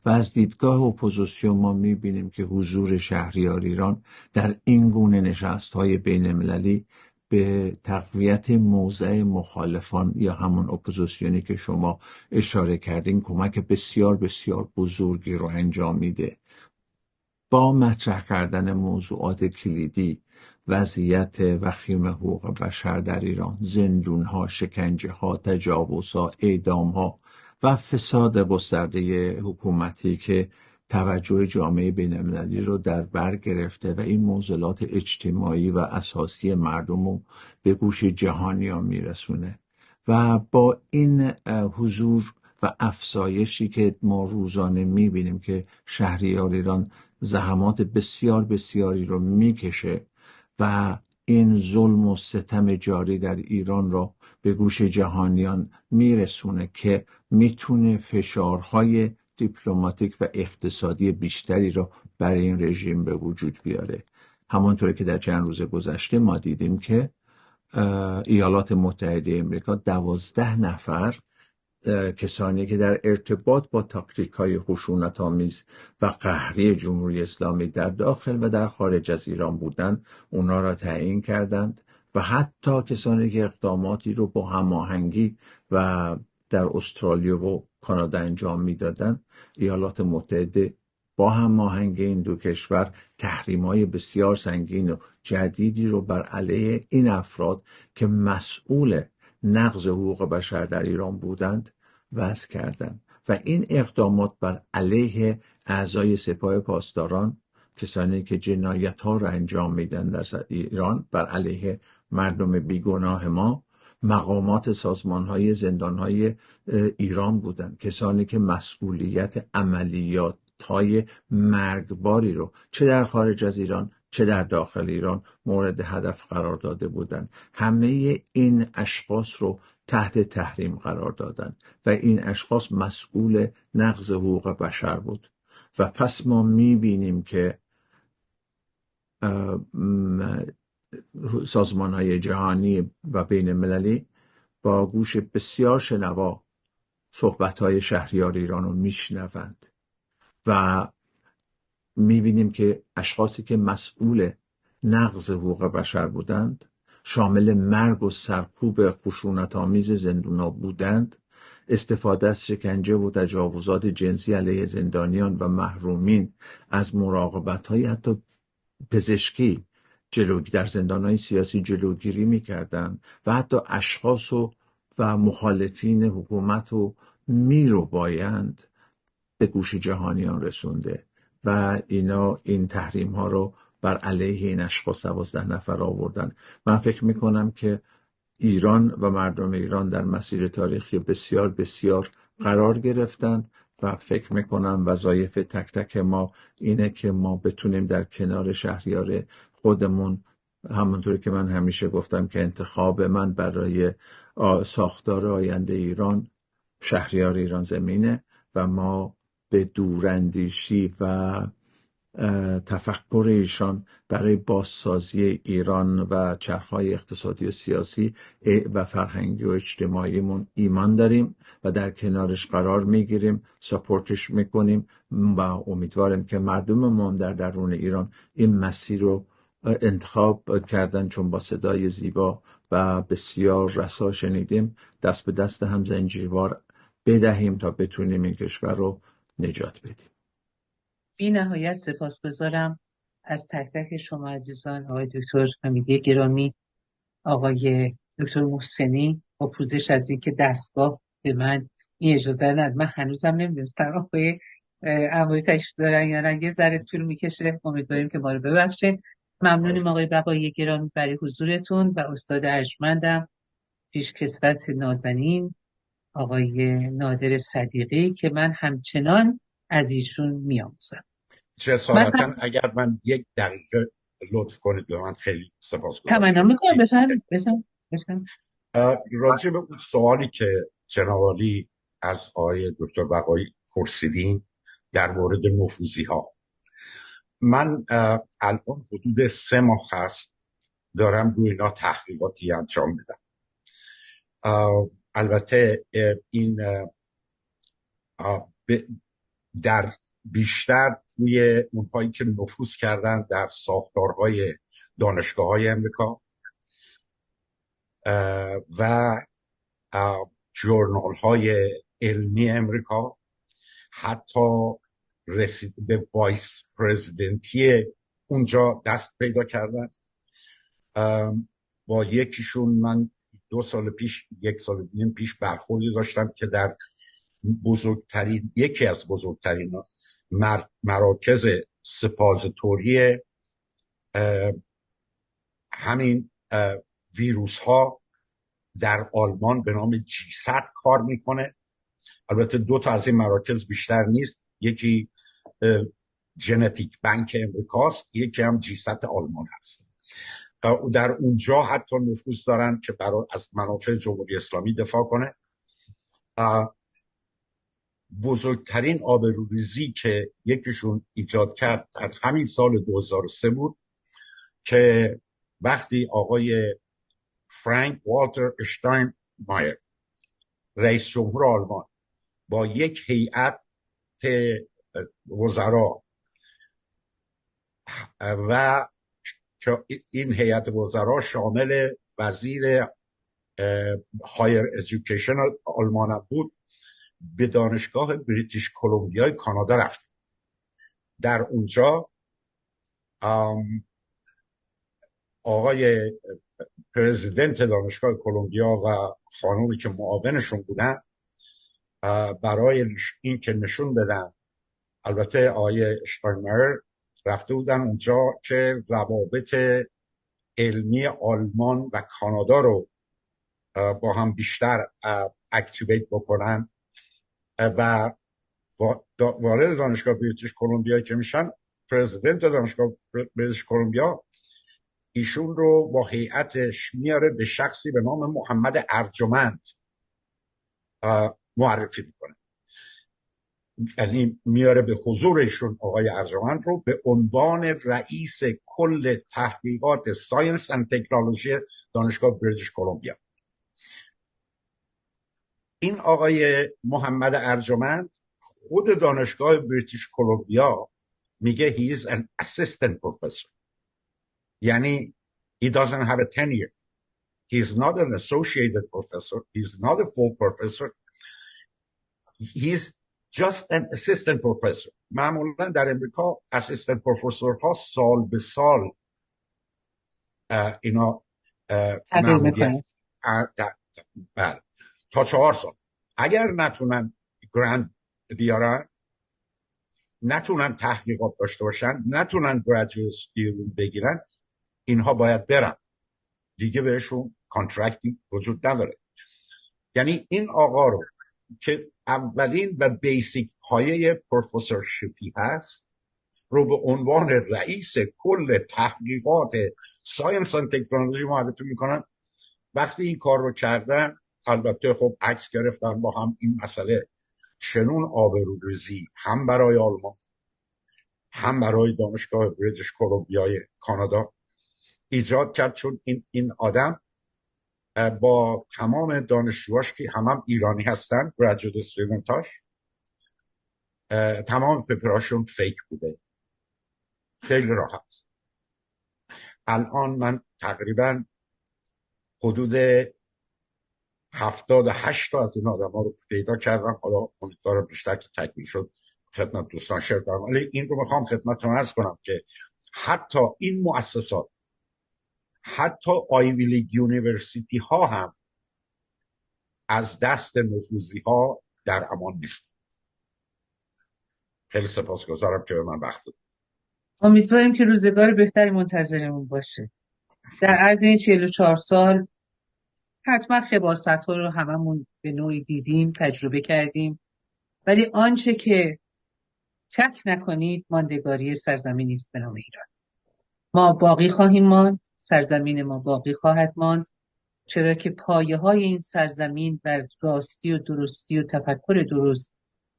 و از دیدگاه اپوزیسیون ما میبینیم که حضور شهریار ایران در این گونه نشست‌های بین المللی به تقویت موضع مخالفان یا همون اپوزیسیونی که شما اشاره کردین کمک بسیار بسیار بزرگی رو انجام میده. با مطرح کردن موضوعات کلیدی، وضعیت وخیم حقوق بشر در ایران، زندونها، شکنجه‌ها، تجاوزها، اعدامها و فساد گسترده حکومتی که توجه جامعه بین‌المللی رو در بر گرفته و این معضلات اجتماعی و اساسی مردم رو به گوش جهانیان میرسونه و با این حضور و افزایشی که ما روزانه میبینیم که شهریار ایران زحمات بسیار بسیاری رو میکشه و این ظلم و ستم جاری در ایران را به گوش جهانیان میرسونه که میتونه فشارهای دیپلماتیک و اقتصادی بیشتری را برای این رژیم به وجود بیاره. همانطور که در چند روز گذشته ما دیدیم که ایالات متحده امریکا 12 نفر کسانی که در ارتباط با تاکتیک‌های خشونت‌آمیز و قهری جمهوری اسلامی در داخل و در خارج از ایران بودند، اونا را تعیین کردند و حتی کسانی که اقداماتی رو با هماهنگی و در استرالیا و کانادا انجام میدادند، ایالات متحده با هماهنگی این دو کشور تحریم‌های بسیار سنگین و جدیدی رو بر علیه این افراد که مسئول نقض حقوق بشر در ایران بودند وضع کردند و این اقدامات بر علیه اعضای سپاه پاسداران، کسانی که جنایت ها را انجام میدن در ایران، بر علیه مردم بیگناه ما، مقامات سازمان های زندان های ایران بودند، کسانی که مسئولیت عملیات های مرگباری رو چه در خارج از ایران چه در داخل ایران مورد هدف قرار داده بودند. همه این اشخاص رو تحت تحریم قرار دادن و این اشخاص مسئول نقض حقوق بشر بود و پس ما میبینیم که سازمان های جهانی و بین المللی با گوش بسیار شنوا صحبت های شهریار ایران رو میشنوند و میبینیم که اشخاصی که مسئول نقض حقوق بشر بودند، شامل مرگ و سرکوب خشونت‌آمیز زندانیان بودند، استفاده از شکنجه و تجاوزات جنسی علیه زندانیان و محرومین از مراقبت‌های حتی پزشکی در زندان‌های سیاسی جلوگیری می‌کردند و حتی اشخاص و مخالفین حکومت رو می‌ربایند به گوش جهانیان رسونده و این تحریم ها رو بر علیه این اشخاص 12 نفر آوردن. من فکر میکنم که ایران و مردم ایران در مسیر تاریخی بسیار بسیار قرار گرفتن و فکر میکنم وظایف تک تک ما اینه که ما بتونیم در کنار شهریار خودمون، همونطوری که من همیشه گفتم که انتخاب من برای ساختار آینده ایران شهریار ایران زمینه و ما به دوراندیشی و تفکر ایشان برای بازسازی ایران و چرخهای اقتصادی و سیاسی و فرهنگی و اجتماعیمون ایمان داریم و در کنارش قرار میگیریم، ساپورتش میکنیم و امیدواریم که مردم ما در درون ایران این مسیر رو انتخاب کردن، چون با صدای زیبا و بسیار رسا شنیدیم، دست به دست هم زنجیروار بدهیم تا بتونیم این کشور رو نجات بدیم. بی نهایت سپاسگزارم از تک تک شما عزیزان، آقای دکتر حمیدی گرامی، آقای دکتر محسنی، با پوزش از این که دستگاه به من این اجازه نداد. من هنوزم نمیدونستم آقای اموری تشریف دارن یا نه، یه ذره طول میکشه، امیدواریم که ما رو ببخشید. ممنونیم آقای بقایی گرامی برای حضورتون و استاد ارجمندم پیشکسوت نازنین آقای نادر صدیقی که من همچنان از ایشون میآموزم. جسارتا اگر من 1 دقیقه لطف کنید به من، خیلی سپاسگزارم. تمنا میکنم. بفرمایید. راجع به اون سوالی که جناب عالی از آقای دکتر بقایی پرسیدین در مورد نفوذی ها، من الان حدود 3 ماه هست دارم روی اینا تحقیقاتی انجام میدم. البته این در بیشتر روی اونهایی که نفوذ کردن در ساختارهای دانشگاه‌های امریکا و جورنال‌های علمی امریکا، حتی رسید به وایس پرزیدنتی اونجا دست پیدا کردن. با یکیشون من 2 سال پیش، 1 سال و نیم پیش برخوردی داشتم که در یکی از بزرگترین مراکز سپازتوری همین ویروس ها در آلمان به نام G-SAT کار میکنه. البته 2 تا از این مراکز بیشتر نیست، یکی ژنتیک بانک امریکاست، یکی هم جیست آلمان هست. در اونجا حتی نفوذ دارن که برای از منافع جمهوری اسلامی دفاع کنه. بزرگترین آبروریزی که یکیشون ایجاد کرد در همین سال 2003 بود که وقتی آقای فرانک والتر اشتاینمایر رئیس جمهور آلمان با یک هیئت وزرا و این هیئت وزرا شامل وزیر هایر ادویکیشن آلمان بود، به دانشگاه بریتیش کلمبیا کانادا رفت. در اونجا آقای پرزیدنت دانشگاه کلمبیا و خانومی که معاونشون بودن برای این که نشون بدن، البته آقای اشتاینمایر رفته بودن اونجا که روابط علمی آلمان و کانادا رو با هم بیشتر اکتیویت بکنن و وارد دانشگاه بریتیش کلمبیا که میشن، پرزیدنت دانشگاه بریتیش کلمبیا ایشون رو با هیئتش میاره به شخصی به نام محمد ارجمند معرفی میکنه. یعنی میاره به حضور ایشون آقای ارجمند رو به عنوان رئیس کل تحقیقات ساینس اند تکنولوژی دانشگاه بریتیش کلمبیا. این آقای محمد ارجمند خود دانشگاه بریتیش کلمبیا میگه he is an assistant professor. یعنی he doesn't have a tenure. He is not an associated professor. He is not a full professor. He is just an assistant professor. معمولا در امریکا assistant professor ها سال به سال اینا معمولیت تا 4 سال. اگر نتونن گرند بیارن، نتونن تحقیقات داشته باشن، نتونن گریجویت دیگری بگیرن، اینها باید برن دیگه، بهشون کانترکتی وجود نداره. یعنی این آقا رو که اولین و بیسیک پایه پروفسورشیپی هست رو به عنوان رئیس کل تحقیقات ساینس و تکنولوژی معرفی میکنن. وقتی این کار رو کردن، البته خب عکس گرفتن با هم، این مسئله چنون آبروریزی هم برای آلمان هم برای دانشگاه بریتیش کلمبیای کانادا ایجاد کرد، چون این آدم با تمام دانشجوهاش که هم ایرانی هستن، گریجویت استودنتاش، تمام پپراشون فیک بوده. خیلی راحت. الان من تقریبا حدود 78 تا از این آدم ها رو پیدا کردم. حالا امیدوارم بیشتر که تکمیل شد خدمت دوستان شیر کنم، ولی این رو میخوام خدمتتون عرض کنم که حتی این مؤسسات، حتی آیوی لیگ یونیورسیتی ها هم از دست نفوذی ها در امان نیست. خیلی سپاسگزارم که به من وقت دادید. امیدواریم که روزگار بهتری منتظرمون باشه. در عرض این 44 سال حتما خباست ها رو هممون به نوعی دیدیم، تجربه کردیم، ولی آنچه که شک نکنید ماندگاری سرزمینی است به نام ایران. ما باقی خواهیم ماند، سرزمین ما باقی خواهد ماند، چرا که پایه های این سرزمین بر راستی و درستی و تفکر درست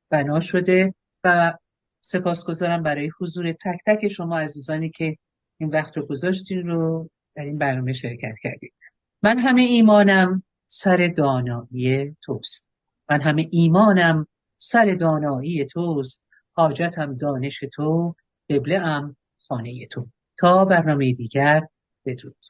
بنا شده. و سپاسگزارم برای حضور تک تک شما عزیزانی که این وقت رو گذاشتین رو در این برنامه شرکت کردید. من همه ایمانم سر دانایی توست. من همه ایمانم سر دانایی توست. حاجتم دانش تو، قبله ام خانه تو. تا برنامه دیگر، بدرود.